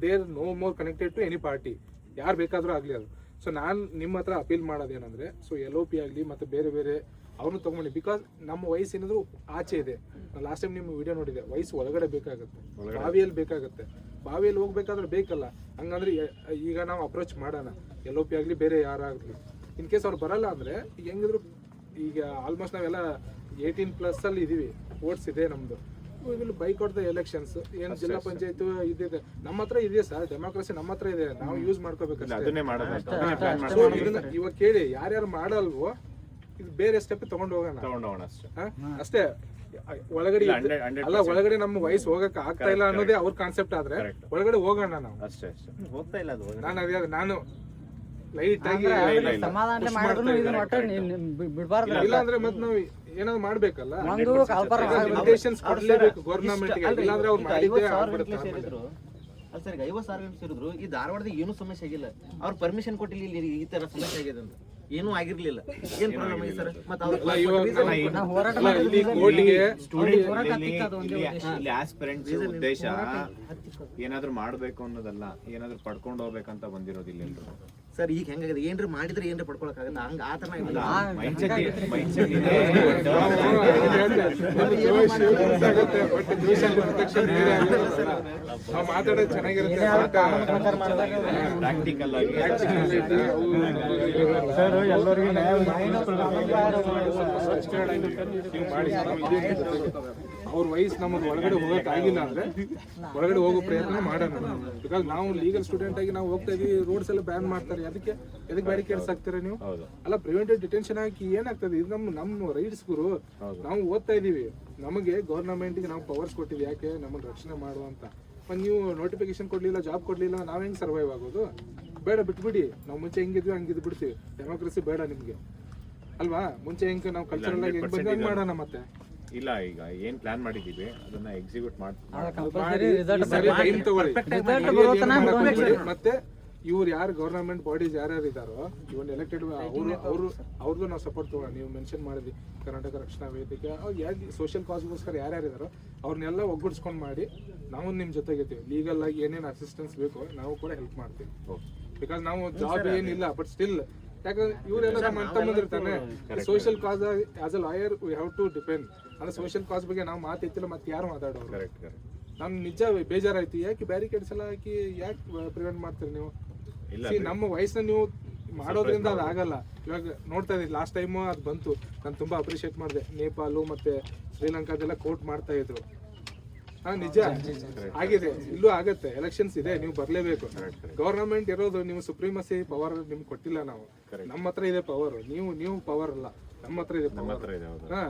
There no more connected to any party, ಯಾರು ಬೇಕಾದ್ರೂ ಆಗ್ಲಿ ಅದು. ಸೊ ನಾನು ನಿಮ್ಮ ಹತ್ರ ಅಪೀಲ್ ಮಾಡೋದೇನಂದ್ರೆ, ಸೊ LOP ಆಗಲಿ ಮತ್ತೆ ಬೇರೆ ಬೇರೆ ಅವ್ರನ್ನ ತಗೊಂಡು, ಬಿಕಾಸ್ ನಮ್ಮ ವಯಸ್ಸು ಏನಾದ್ರು ಆಚೆ ಇದೆ. ನಾನು ಲಾಸ್ಟ್ ಟೈಮ್ ನಿಮ್ಮ ವಿಡಿಯೋ ನೋಡಿದೆ, ವಯಸ್ಸು ಒಳಗಡೆ ಬೇಕಾಗುತ್ತೆ, ಬಾವಿಯಲ್ಲಿ ಬೇಕಾಗುತ್ತೆ. ಬಾವಿಯಲ್ಲಿ ಹೋಗ್ಬೇಕಾದ್ರೆ ಬೇಕಲ್ಲ. ಹಂಗಂದ್ರೆ ಈಗ ನಾವು ಅಪ್ರೋಚ್ ಮಾಡೋಣ, LOP ಆಗಲಿ ಬೇರೆ ಯಾರಾಗಲಿ. ಇನ್ ಕೇಸ್ ಅವ್ರು ಬರಲ್ಲ ಅಂದ್ರೆ ಹೆಂಗಿದ್ರು ಈಗ ಆಲ್ಮೋಸ್ಟ್ ನಾವೆಲ್ಲ 18+ ಅಲ್ಲಿ ಇದೀವಿ, ವೋಟ್ಸ್ ಇದೆ ನಮ್ದು. Will boycott the elections. ಏನು ಜಿಲ್ಲಾ ಪಂಚಾಯತ್ ಇದಿದೆ ನಮ್ಮ ಹತ್ರ ಇದೆಯಾ ಸರ್, ಡೆಮೋಕ್ರಸಿ ನಮ್ಮ ಹತ್ರ ಇದೆ, ನಾವು ಯೂಸ್ ಮಾಡ್ಕೋಬೇಕಷ್ಟೇ. ಇವಾಗ ಕೇಳಿ, ಯಾರ್ಯಾರು ಮಾಡಲ್ವೋ ಇದು ಬೇರೆ ಸ್ಟೆಪ್ ತಗೊಂಡು ಹೋಗೋಣ ಅಷ್ಟೇ. ಒಳಗಡೆ ಅಲ್ಲ, ಒಳಗಡೆ ನಮ್ಮ ವಯಸ್ಸು ಹೋಗಕ್ಕೆ ಆಗ್ತಾ ಇಲ್ಲ ಅನ್ನೋದೇ ಅವ್ರ ಕಾನ್ಸೆಪ್ಟ್. ಆದ್ರೆ ಒಳಗಡೆ ಹೋಗೋಣ ನಾವು. ಅಷ್ಟೇ ಹೋಗ್ತಾ ಇಲ್ಲ ಅದು. ನಾನು ಲೈಟ್ ಆಗಿ ಸಮಾಧಾನ ಮಾಡಿದ್ರು ಇದನ್ನ ಒಟ್ಟ ಬಿಡಬಾರ್ದು. ಇಲ್ಲ ಅಂದ್ರೆ ಮತ್ತೆ ನಾವು ಏನಾದ್ರು ಮಾಡ್ಬೇಕಲ್ಲ, ಲಿಮಿಟೇಷನ್ಸ್ ಕೊಡ್ಲೇಬೇಕು ಗೌರ್ಮೆಂಟ್ ಗೆ. ಇಲ್ಲಾಂದ್ರೆ ಅವ್ರು ಮಾಡಿದ್ದೇ ಆಗ್ಬಿಡುತ್ತೆ. ಅಲ್ಲ ಸರ್, 50,000 ಸೇರಿದ್ರು. ಈ ಧಾರವಾಡದಾಗ ಏನೂ ಸಮಸ್ಯೆ ಆಗಿಲ್ಲ. ಅವ್ರು ಪರ್ಮಿಷನ್ ಕೊಟ್ಟಿಲ್ಲ, ಇಲ್ಲಿ ಈ ತರ ಸಮಸ್ಯೆ ಆಗಿದೆ ಅಂತ ಏನೂ ಆಗಿರ್ಲಿಲ್ಲ. ಏನ್ ಪ್ರಾಬ್ಲಮ್ ಆಗಿದೆ ಸರ್? ಇಲ್ಲಿ ಆಸ್ಪಿರೆಂಟ್ಸ್ ಉದ್ದೇಶ ಏನಾದ್ರು ಮಾಡ್ಬೇಕು ಅನ್ನೋದಲ್ಲ, ಏನಾದ್ರು ಪಡ್ಕೊಂಡು ಹೋಗ್ಬೇಕಂತ ಬಂದಿರೋದಿಲ್ಲ ಎಲ್ರು. ಸರ್ ಈಗ ಹೆಂಗಾಗಿದೆ, ಏನ್ರಿ ಮಾಡಿದ್ರೆ ಏನ್ರಿ ಪಡ್ಕೊಳಕ್ಕಾಗಲ್ಲ, ಹಂಗ ಆ ತರ ಮಾತಾಡೋದು ಚೆನ್ನಾಗಿರುತ್ತೆ. ಪ್ರಾಕ್ಟಿಕಲ್ ಆಗಿ ಅವ್ರ ವಯಸ್ಸು ನಮ್ಮದು ಒಳಗಡೆ ಹೋಗಕ್ ಆಗಿಲ್ಲ ಅಂದ್ರೆ ಒಳಗಡೆ ಹೋಗೋ ಪ್ರಯತ್ನ ಮಾಡೋಣ. ಬಿಕಾಸ್ ನಾವು ಲೀಗಲ್ ಸ್ಟೂಡೆಂಟ್ ಆಗಿ ನಾವು ಹೋಗ್ತಾ ಇದೀವಿ, ರೋಡ್ಸ್ ಎಲ್ಲ ಬ್ಯಾನ್ ಮಾಡ್ತಾರೆ. ಅದಕ್ಕೆ ಬ್ಯಾರಿಕೇಡ್ಸ್ ಹಾಕ್ತಾರೆ ನೀವು. ಅಲ್ಲ, ಪ್ರಿವೆಂಟಿವ್ ಡಿಟೆನ್ಷನ್ ಹಾಕಿ ಏನಾಗ್ತದೆ? ಇದು ನಮ್ಮ ರೈಟ್ಸ್ ಗುರು. ನಾವು ಓದ್ತಾ ಇದೀವಿ, ನಮಗೆ ಗೌರ್ಮೆಂಟ್ಗೆ ನಾವು ಪವರ್ಸ್ ಕೊಟ್ಟಿವಿ, ಯಾಕೆ ನಮ್ಮನ್ನ ರಕ್ಷಣೆ ಮಾಡುವಂತ. ನೀವು ನೋಟಿಫಿಕೇಶನ್ ಕೊಡ್ಲಿಲ್ಲ, ಜಾಬ್ ಕೊಡ್ಲಿಲ್ಲ, ನಾವ್ ಹೆಂಗ್ ಸರ್ವೈವ್ ಆಗೋದು? ಬೇಡ, ಬಿಟ್ಬಿಡಿ. ನಾವು ಮುಂಚೆ ಹೆಂಗಿದ್ವಿ ಹಂಗಿದ್ ಬಿಡ್ತೀವಿ. ಡೆಮೋಕ್ರಸಿ ಬೇಡ ನಿಮ್ಗೆ ಅಲ್ವಾ? ಮುಂಚೆ ಹೆಂಗ್ ನಾವು ಕಲ್ಚರಲ್ ಆಗಿ ಹೆಂಗ್ ಬಂದಂಗ್ ಮಾಡೋಣ. ಮತ್ತೆ ಇಲ್ಲ, ಈಗ ಏನ್ ಪ್ಲಾನ್ ಮಾಡಿದೀವಿ ಅದನ್ನ ಎಕ್ಸಿಕ್ಯೂಟ್ ಮತ್ತೆ ಇವ್ರು ಯಾರು ಗವರ್ನಮೆಂಟ್ ಬಾಡೀಸ್ ಯಾರ್ಯಾರು ಇದಾರೋ, ಇವನ್ ಎಲೆಕ್ಟೆಡ್ ಅವ್ರದ್ದು ನಾವು ಸಪೋರ್ಟ್ ತಗೋಣ. ನೀವು ಮೆನ್ಷನ್ ಮಾಡಿದ್ವಿ ಕರ್ನಾಟಕ ರಕ್ಷಣಾ ವೇದಿಕೆ, ಅವ್ರು ಯಾರು ಸೋಷಿಯಲ್ ಕಾಸ್ಗೋಸ್ಕರ ಯಾರ್ಯಾರು ಇದಾರೋ ಅವ್ರನ್ನೆಲ್ಲ ಒಗ್ಗೂಡಿಸ್ಕೊಂಡು ಮಾಡಿ ನಾವು ನಿಮ್ ಜೊತೆಗಿರ್ತೀವಿ. ಲೀಗಲ್ ಆಗಿ ಏನೇನು ಅಸಿಸ್ಟೆನ್ಸ್ ಬೇಕೋ ನಾವು ಕೂಡ ಹೆಲ್ಪ್ ಮಾಡ್ತೀವಿ. ಬಿಕಾಸ್ ನಾವು ಜಾಬ್ ಏನಿಲ್ಲ, ಬಟ್ ಸ್ಟಿಲ್ ಯಾಕಂದ್ರೆ ಇವರೆಲ್ಲ ನಮ್ಮ ಅಣ್ಣ ತಮ್ಮಂದಿರ್ತಾನೆ. Social cause as a lawyer we have to depend. ಅಂದ್ರೆ ಸೋಷಿಯಲ್ ಕಾಸ್ ಬಗ್ಗೆ ನಾವು ಮಾತಿತ್ತಿಲ್ಲ, ಮತ್ತೆ ಯಾರು ಮಾತಾಡೋರು. ನಮ್ ನಿಜ ಬೇಜಾರಾಯ್ತು, ಯಾಕೆ ಬ್ಯಾರಿಕೇಡ್ಸ್ ಎಲ್ಲ ಹಾಕಿ ಯಾಕೆ ಪ್ರಿವೆಂಟ್ ಮಾಡ್ತೀರಿ ನೀವು? ನಮ್ಮ ವಯಸ್ಸನ್ನ ನೀವು ಮಾಡೋದ್ರಿಂದ ಅದು ಆಗಲ್ಲ. ಇವಾಗ ನೋಡ್ತಾ ಇದ್ದೀವಿ, ಲಾಸ್ಟ್ ಟೈಮು ಅದು ಬಂತು, ನಾನು ತುಂಬಾ ಅಪ್ರಿಷಿಯೇಟ್ ಮಾಡಿದೆ. ನೇಪಾಳು ಮತ್ತೆ ಶ್ರೀಲಂಕಾದೆಲ್ಲ ಕೋರ್ಟ್ ಮಾಡ್ತಾ ಇದ್ರು. ನಿಜ ಆಗಿದೆ, ಇಲ್ಲೂ ಆಗತ್ತೆ. ಎಲೆಕ್ಷನ್ಸ್ ಇದೆ, ನೀವು ಬರ್ಲೇಬೇಕು. ಗವರ್ನಮೆಂಟ್ ಇರೋದು ನೀವು ಸುಪ್ರೀಮಸಿ ಪವರ್ ನಿಮ್ಗೆ ಕೊಟ್ಟಿಲ್ಲ. ನಾವು ನಮ್ಮ ಹತ್ರ ಇದೆ ಪವರ್, ನೀವು ಪವರ್ ಅಲ್ಲ, ನಮ್ಮ ಹತ್ರ ಇದೆ ಪವರ್.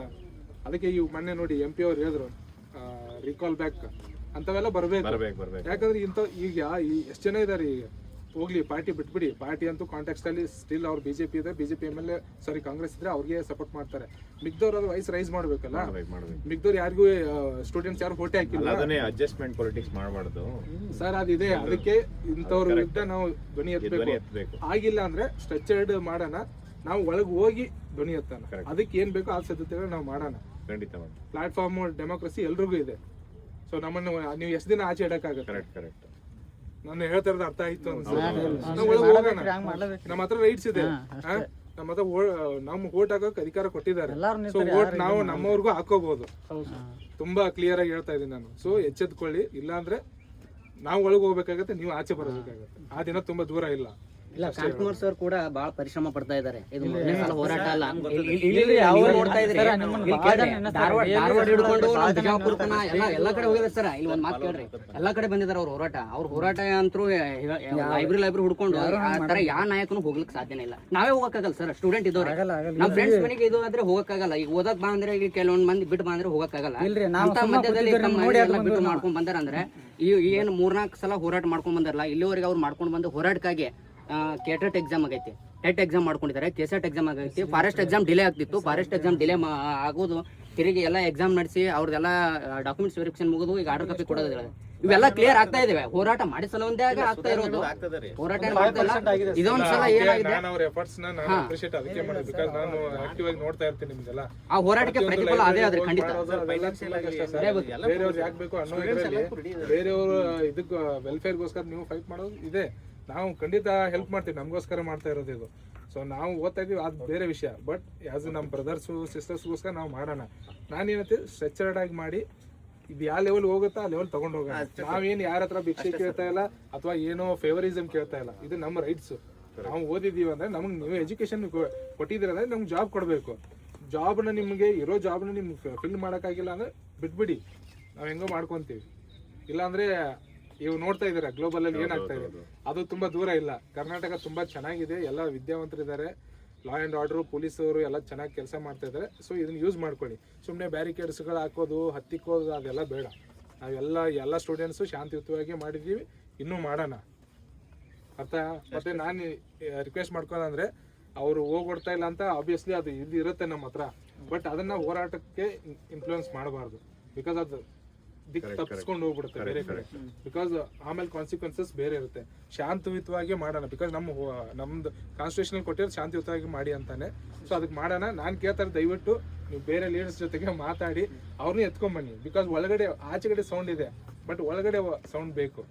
ಅದಕ್ಕೆ ಇವ್ ಮೊನ್ನೆ ನೋಡಿ MP ಅವ್ರು ಹೇಳಿದ್ರು ರಿಕಾಲ್ ಬ್ಯಾಕ್ ಅಂತವೆಲ್ಲ ಬರ್ಬೇಕು. ಯಾಕಂದ್ರೆ ಈಗ ಎಷ್ಟು ಜನ ಇದಾರೆ, ಈಗ ಹೋಗ್ಲಿ ಪಾರ್ಟಿ ಬಿಟ್ಬಿಡಿ. ಪಾರ್ಟಿ ಅಂತೂ ಕಾಂಟ್ಯಾಕ್ಟ್ ಅಲ್ಲಿ ಸ್ಟಿಲ್ ಅವ್ರು ಬಿಜೆಪಿ ಇದೆ, ಬಿಜೆಪಿ MLA ಕಾಂಗ್ರೆಸ್ ಇದ್ರೆ ಅವ್ರಿಗೆ ಸಪೋರ್ಟ್ ಮಾಡ್ತಾರೆ. ಮಿಗ್ದವ್ರು ಅದು ವಯಸ್ಸು ರೈಸ್ ಮಾಡ್ಬೇಕಲ್ಲ. ಮಿಗ್ದವ್ರು ಯಾರಿಗೂ ಸ್ಟೂಡೆಂಟ್ಸ್ ಯಾರು ಫೋಟೋ ಹಾಕಿಲ್ಲ. ಅದನ್ನೇ ಅಡ್ಜಸ್ಟ್ಮೆಂಟ್ ಪೊಲಿಟಿಕ್ಸ್ ಮಾಡಬಾರ್ದು ಸರ್. ಅದಿದೆ, ಅದಕ್ಕೆ ಇಂಥವ್ರ ವಿರುದ್ಧ ನಾವು ಧ್ವನಿ ಎತ್ತಬೇಕು. ಆಗಿಲ್ಲ ಅಂದ್ರೆ ಸ್ಟ್ರಕ್ಚರ್ಡ್ ಮಾಡೋಣ, ನಾವು ಒಳಗೆ ಹೋಗಿ ಧ್ವನಿ ಎತ್ತಾನ. ಅದಕ್ಕೆ ಏನ್ ಬೇಕೋ ಆ ಸಿದ್ಧತೆಗಳು ನಾವು ಮಾಡೋಣ. ಪ್ಲಾಟ್ಫಾರ್ಮ್ ಡೆಮೋಕ್ರಸಿ ಎಲ್ರಿಗೂ ಇದೆ. ಸೊ ನಮ್ಮನ್ನು ನೀವು ಎಷ್ಟು ದಿನ ಆಚೆ ಇಡಕ್ಕಾಗತ್ತೆ? ನಾನು ಹೇಳ್ತಾ ಇರೋದು ಅರ್ಥ ಆಯ್ತು ಅನ್ಸುತ್ತೆ. ನಾವು ಒಳಗೆ ಹೋಗೋಣ, ನಮ್ಮ ಹತ್ರ ರೈಟ್ಸ್ ಇದೆ. ನಮ್ಮ ಹತ್ರ ನಮ್ಗೆ ವೋಟ್ ಹಾಕೋಕೆ ಅಧಿಕಾರ ಕೊಟ್ಟಿದ್ದಾರೆ. ಸೊ ವೋಟ್ ನಾವು ನಮ್ಮವ್ರಿಗೂ ಹಾಕೋಬಹುದು. ತುಂಬಾ ಕ್ಲಿಯರ್ ಆಗಿ ಹೇಳ್ತಾ ಇದೀನಿ ನಾನು. ಸೊ ಎಚ್ಚೆತ್ಕೊಳ್ಳಿ, ಇಲ್ಲಾಂದ್ರೆ ನಾವು ಒಳಗೆ ಹೋಗ್ಬೇಕಾಗತ್ತೆ, ನೀವು ಆಚೆ ಬರಬೇಕಾಗತ್ತೆ. ಆ ದಿನ ತುಂಬಾ ದೂರ ಇಲ್ಲ. ಇಲ್ಲ, ಕಾಂತಕುಮಾರ್ ಸರ್ ಕೂಡ ಬಹಳ ಪರಿಶ್ರಮ ಪಡ್ತಾ ಇದ್ದಾರೆ. ಇದು ಮೊದಲನೇ ಸಲ ಹೋರಾಟ ಅಲ್ಲ. ನೋಡ್ತಾ ಇದ್ರಿ, ಧಾರವಾಡ ಹಿಡ್ಕೊಂಡು ಬಿಜಾಪುರ ತನ ಎಲ್ಲ ಕಡೆ ಹೋಗಿದ್ದಾರೆ ಸರ್. ಇಲ್ಲಿ ಒಂದ್ ಮಾತು ಕೇಳ್ರಿ, ಎಲ್ಲಾ ಕಡೆ ಬಂದಿದ್ದಾರೆ ಅವ್ರ ಹೋರಾಟ ಅಂತೂ ಲೈಬ್ರರಿ ಹುಡ್ಕೊಂಡು ಆ ತರ ಯಾವ ನಾಯಕನು ಹೋಗ್ಲಿಕ್ಕೆ ಸಾಧ್ಯನೇ ಇಲ್ಲ. ನಾವೇ ಹೋಗಕ್ಕಾಗಲ್ಲ ಸರ್, ಸ್ಟೂಡೆಂಟ್ ಇದ್ದವ್ರೆ. ನಮ್ ಫ್ರೆಂಡ್ಸ್ ಮನೆಗೆ ಇದು ಆದ್ರೆ ಹೋಗಕ್ಕಾಗಲ್ಲ. ಈಗ ಓದಕ್ ಬಾ ಅಂದ್ರೆ ಈಗ ಕೆಲವೊಂದ್ ಮಂದಿ ಬಿಟ್ಟು ಬಂದ್ರೆ ಹೋಗಕ್ಕಾಗಲ್ಲ. ಅಂತ ಮಧ್ಯದಲ್ಲಿ ಬಿಟ್ಟು ಮಾಡ್ಕೊಂಡ್ ಬಂದಾರ ಅಂದ್ರೆ ಏನ್ 3-4 ಸಲ ಹೋರಾಟ ಮಾಡ್ಕೊಂಡ್ ಬಂದಾರಲ್ಲ, ಇಲ್ಲಿವರೆಗೆ ಅವ್ರು ಮಾಡ್ಕೊಂಡ್ ಬಂದು ಹೋರಾಟಕ್ಕಾಗಿ ಕೆಟೆಟ್ ಎಕ್ಸಾಮ್ ಆಗೈತಿ, ಟೆಟ್ ಎಕ್ಸಾಮ್ ಮಾಡ್ಕೊಂಡಿದ್ದಾರೆ, ಕೆಸೆಟ್ ಎಕ್ಸಾಮ್ ಆಗೈತಿ, ಫಾರೆಸ್ಟ್ ಎಕ್ಸಾಮ್ ಡಿಲೇ ಆಗ್ತಿತ್ತು. ಫಾರೆಸ್ಟ್ ಎಕ್ಸಾಮ್ ಡಿಲೇ ಆಗೋದು, ತಿರುಗಿ ಎಲ್ಲ ಎಕ್ಸಾಮ್ ನಡೆಸಿ ಅವ್ರದೆಲ್ಲ ಡಾಕ್ಯುಮೆಂಟ್ಸ್ ವೆರಿಫಿಕೇಶನ್ ಮುಗಿದು ಈಗ ಆರ್ಡರ್ ಕಾಪಿ ಕೊಡೋದು, ಇವೆಲ್ಲ ಕ್ಲಿಯರ್ ಆಗ್ತಾ ಇದಾವೆ. ಹೋರಾಟ ಮಾಡಿ ಸಲುವಂದೇ ಆಗ್ತಾ ಇರೋದು. ಹೋರಾಟ ಇದೊಂದ್ ಸಲ ಏನಾಗಿದೆ, ನಾನು ಅವ್ರ ಎಫರ್ಟ್ಸ್ ನ ನಾನು ಅಪ್ರಿಶಿಯೇಟ್ ಅದಕ್ಕೆ ಮಾಡಿದೆ. ಬಿಕಾಸ್ ನಾನು ಆಕ್ಟಿವ್ ಆಗಿ ನೋಡ್ತಾ ಇರ್ತೀನಿ ನಿಮ್ದೆಲ್ಲ. ಆ ಹೋರಾಟಕ್ಕೆ ಪ್ರತಿಫಲ ಅದೇ ಆದ್ರೆ ಖಂಡಿತ. ಬೇರೆಯವ್ರು ಯಾಕೆ ಬೇಕು ಅನ್ನೋ ಇದರಲ್ಲಿ ಬೇರೆಯವರು ಇದಕ್ಕೆ ವೆಲ್ಫೇರ್ಗೋಸ್ಕರ ನೀವು ಫೈಟ್ ಮಾಡೋದು ಇದೆ. ನಾವು ಖಂಡಿತ ಹೆಲ್ಪ್ ಮಾಡ್ತೀವಿ, ನಮಗೋಸ್ಕರ ಮಾಡ್ತಾ ಇರೋದು ಇದು. ಸೊ ನಾವು ಓದ್ತಾ ಇದೀವಿ, ಅದು ಬೇರೆ ವಿಷಯ. ಬಟ್ ಆಸ್ ನಮ್ಮ ಬ್ರದರ್ಸು ಸಿಸ್ಟರ್ಸ್ಗೋಸ್ಕರ ನಾವು ಮಾಡೋಣ. ನಾನೇನಂತೆ ಸ್ಟ್ರಕ್ಚರ್ಡ್ ಆಗಿ ಮಾಡಿ ಇದು ಯಾವ ಲೆವೆಲ್ ಹೋಗುತ್ತಾ ಆ ಲೆವೆಲ್ ತಗೊಂಡು ಹೋಗೋಣ. ನಾವೇನು ಯಾರ ಹತ್ರ ಭಿಕ್ಷೆ ಕೇಳ್ತಾ ಇಲ್ಲ ಅಥವಾ ಏನೋ ಫೇವರಿಸಮ್ ಕೇಳ್ತಾ ಇಲ್ಲ. ಇದು ನಮ್ಮ ರೈಟ್ಸ್. ನಾವು ಓದಿದೀವಿ ಅಂದ್ರೆ ನಮಗೆ ನೀವು ಎಜುಕೇಶನ್ ಕೊಟ್ಟಿದ್ದೀರ ಅಂದ್ರೆ ನಮ್ಗೆ ಜಾಬ್ ಕೊಡಬೇಕು. ಜಾಬ್ನ ನಿಮಗೆ ಇರೋ ಜಾಬ್ನ ನಿಮ್ಗೆ ಫಿಲ್ ಮಾಡೋಕ್ಕಾಗಿಲ್ಲ ಅಂದ್ರೆ ಬಿಟ್ಬಿಡಿ, ನಾವು ಹೆಂಗೋ ಮಾಡ್ಕೊತೀವಿ. ಇಲ್ಲಾಂದ್ರೆ ಇವು ನೋಡ್ತಾ ಇದ್ದೀರಾ ಗ್ಲೋಬಲ್ ಅಲ್ಲಿ ಏನಾಗ್ತಾ ಇದೆ, ಅದು ತುಂಬಾ ದೂರ ಇಲ್ಲ. ಕರ್ನಾಟಕ ತುಂಬಾ ಚೆನ್ನಾಗಿದೆ, ಎಲ್ಲ ವಿದ್ಯಾವಂತರಿದ್ದಾರೆ, ಲಾ ಆ್ಯಂಡ್ ಆರ್ಡರ್ ಪೊಲೀಸವರು ಎಲ್ಲ ಚೆನ್ನಾಗಿ ಕೆಲಸ ಮಾಡ್ತಾ ಇದ್ದಾರೆ. ಸೊ ಇದನ್ನ ಯೂಸ್ ಮಾಡ್ಕೊಳ್ಳಿ. ಸುಮ್ಮನೆ ಬ್ಯಾರಿಕೇಡ್ಸ್ಗಳು ಹಾಕೋದು, ಹತ್ತಿಕ್ಕೋದು ಅದೆಲ್ಲ ಬೇಡ. ಎಲ್ಲ ಸ್ಟೂಡೆಂಟ್ಸು ಶಾಂತಿಯುತವಾಗಿ ಮಾಡಿದ್ದೀವಿ, ಇನ್ನೂ ಮಾಡೋಣ. ಅರ್ಥ? ಮತ್ತೆ ನಾನು ರಿಕ್ವೆಸ್ಟ್ ಮಾಡ್ಕೊಳ್ಳೋದಂದ್ರೆ, ಅವರು ಹೋಗ್ಬಿಡ್ತಾ ಇಲ್ಲ ಅಂತ ಆಬ್ವಿಯಸ್ಲಿ ಅದು ಇದು ಇರುತ್ತೆ ನಮ್ಮ ಹತ್ರ. ಬಟ್ ಅದನ್ನ ಹೋರಾಟಕ್ಕೆ ಇನ್ಫ್ಲೂಯೆನ್ಸ್ ಮಾಡಬಾರ್ದು. ಬಿಕಾಸ್ ಅದು ದಿಕ್ಕು ತಪ್ಪಿಸ್ಕೊಂಡು ಹೋಗ್ಬಿಡುತ್ತೆ ಬೇರೆ ಕಡೆ. ಬಿಕಾಸ್ ಆಮೇಲೆ ಕಾನ್ಸಿಕ್ವೆನ್ಸಸ್ ಬೇರೆ ಇರುತ್ತೆ. ಶಾಂತಿಯುತವಾಗಿ ಮಾಡೋಣ. ಬಿಕಾಸ್ ನಮ್ದು ಕಾನ್ಸ್ಟಿಟ್ಯೂಷನ್ ಕೊಟ್ಟಿರೋದು ಶಾಂತಿಯುತವಾಗಿ ಮಾಡಿ ಅಂತಾನೆ. ಸೊ ಅದಕ್ಕೆ ಮಾಡೋಣ. ನಾನು ಕೇಳ್ತಾರೆ, ದಯವಿಟ್ಟು ನೀವು ಬೇರೆ ಲೀಡರ್ಸ್ ಜೊತೆಗೆ ಮಾತಾಡಿ ಅವ್ರನ್ನ ಎತ್ಕೊಂಡ್ಬನ್ನಿ. ಬಿಕಾಸ್ ಒಳಗಡೆ ಆಚೆಗಡೆ ಸೌಂಡ್ ಇದೆ, ಬಟ್ ಒಳಗಡೆ ಸೌಂಡ್ ಬೇಕು.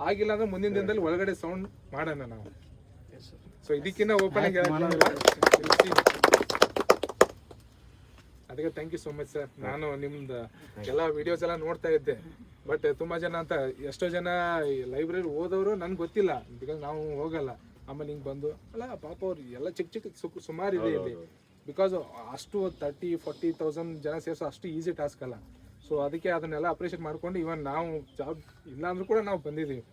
ಆಗಿಲ್ಲ ಅಂದ್ರೆ ಮುಂದಿನ ದಿನದಲ್ಲಿ ಒಳಗಡೆ ಸೌಂಡ್ ಮಾಡೋಣ ನಾವು. ಸೊ ಇದಕ್ಕಿಂತ ಓಪನ್ ಆಗಿ ಅದಕ್ಕೆ thank you so much sir. ನಾನು ನಿಮ್ದು ಎಲ್ಲ ವಿಡಿಯೋಸ್ ಎಲ್ಲ ನೋಡ್ತಾ ಇದ್ದೆ. ಬಟ್ ತುಂಬಾ ಜನ ಅಂತ ಎಷ್ಟೋ ಜನ ಲೈಬ್ರರಿ ಓದೋರು ನನ್ಗೆ ಗೊತ್ತಿಲ್ಲ, ಬಿಕಾಸ್ ನಾವು ಹೋಗಲ್ಲ. ಆಮೇಲೆ ಹಿಂಗೆ ಬಂದು ಅಲ್ಲ ಪಾಪ ಅವ್ರು ಎಲ್ಲ ಚಿಕ್ಕ ಸುಮಾರು ಇದೆ ಇಲ್ಲಿ. ಬಿಕಾಸ್ ಅಷ್ಟು 30-40,000 ಜನ ಸೇರಿಸೋ ಅಷ್ಟು ಈಸಿ ಟಾಸ್ಕ್ ಅಲ್ಲ. ಸೊ ಅದಕ್ಕೆ ಅದನ್ನೆಲ್ಲ ಅಪ್ರಿಷಿಯೇಟ್ ಮಾಡ್ಕೊಂಡು ಇವನ್ ನಾವು ಜಾಬ್ ಇಲ್ಲ ಅಂದ್ರೂ ಕೂಡ ನಾವು ಬಂದಿದ್ದೀವಿ.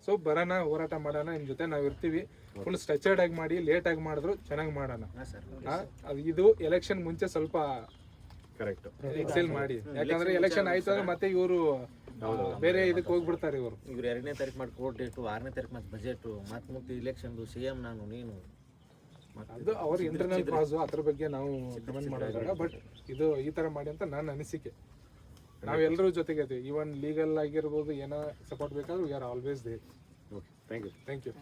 ಸೊ ಬರೋಣ, ಹೋರಾಟ ಮಾಡೋಣ, ನಿಮ್ಮ ಜೊತೆ ನಾವು ಇರ್ತೀವಿ. ಫುಲ್ ಸ್ಟ್ರಕ್ಚರ್ಡ್ ಆಗಿ ಮಾಡಿ, ಲೇಟ್ ಆಗಿ ಮಾಡಿದ್ರು ಚೆನ್ನಾಗಿ ಮಾಡೋಣ. ಇದು ಎಲೆಕ್ಷನ್ ಮುಂಚೆ ಸ್ವಲ್ಪ ಕರೆಕ್ಟ್ ಎಕ್ಸೆಲ್ ಮಾಡಿ. ಯಾಕಂದ್ರೆ ಎಲೆಕ್ಷನ್ ಆಯ್ತು ಅಂದ್ರೆ ಮತ್ತೆ ಇವರು ಬೇರೆ ಇದಕ್ಕೆ ಹೋಗ್ಬಿಡ್ತಾರೆ. ಇವರು 2ನೇ ತಾರೀಕು ಮಾಡಿ ಕೋರ್ಟ್ ಡೇಟು, 6ನೇ ತಾರೀಕು ಮತ್ತೆ ಬಜೆಟ್, ಮತ್ತೆ ಮುಕ್ತಿ ಇಲೆಕ್ಷನ್, CM ನಾನು ನೀನು, ಅದು ಅವ್ರ ಇಂಟರ್ನಲ್ ಕಾಸು. ಅದ್ರ ಬಗ್ಗೆ ನಾವು ಕಮೆಂಟ್ ಮಾಡೋದಿಲ್ಲ. ಬಟ್ ಇದು ಈ ತರ ಮಾಡಿ ಅಂತ ನನ್ನ ಅನಿಸಿಕೆ. ನಾವೆಲ್ಲರೂ ಜೊತೆಗೆ ಇದ್ದೀವಿ. ಈವನ್ ಲೀಗಲ್ ಆಗಿರ್ಬೋದು, ಏನೋ ಸಪೋರ್ಟ್ ಬೇಕಾದ್ರೂ we are always there. Okay, thank you. Thank you.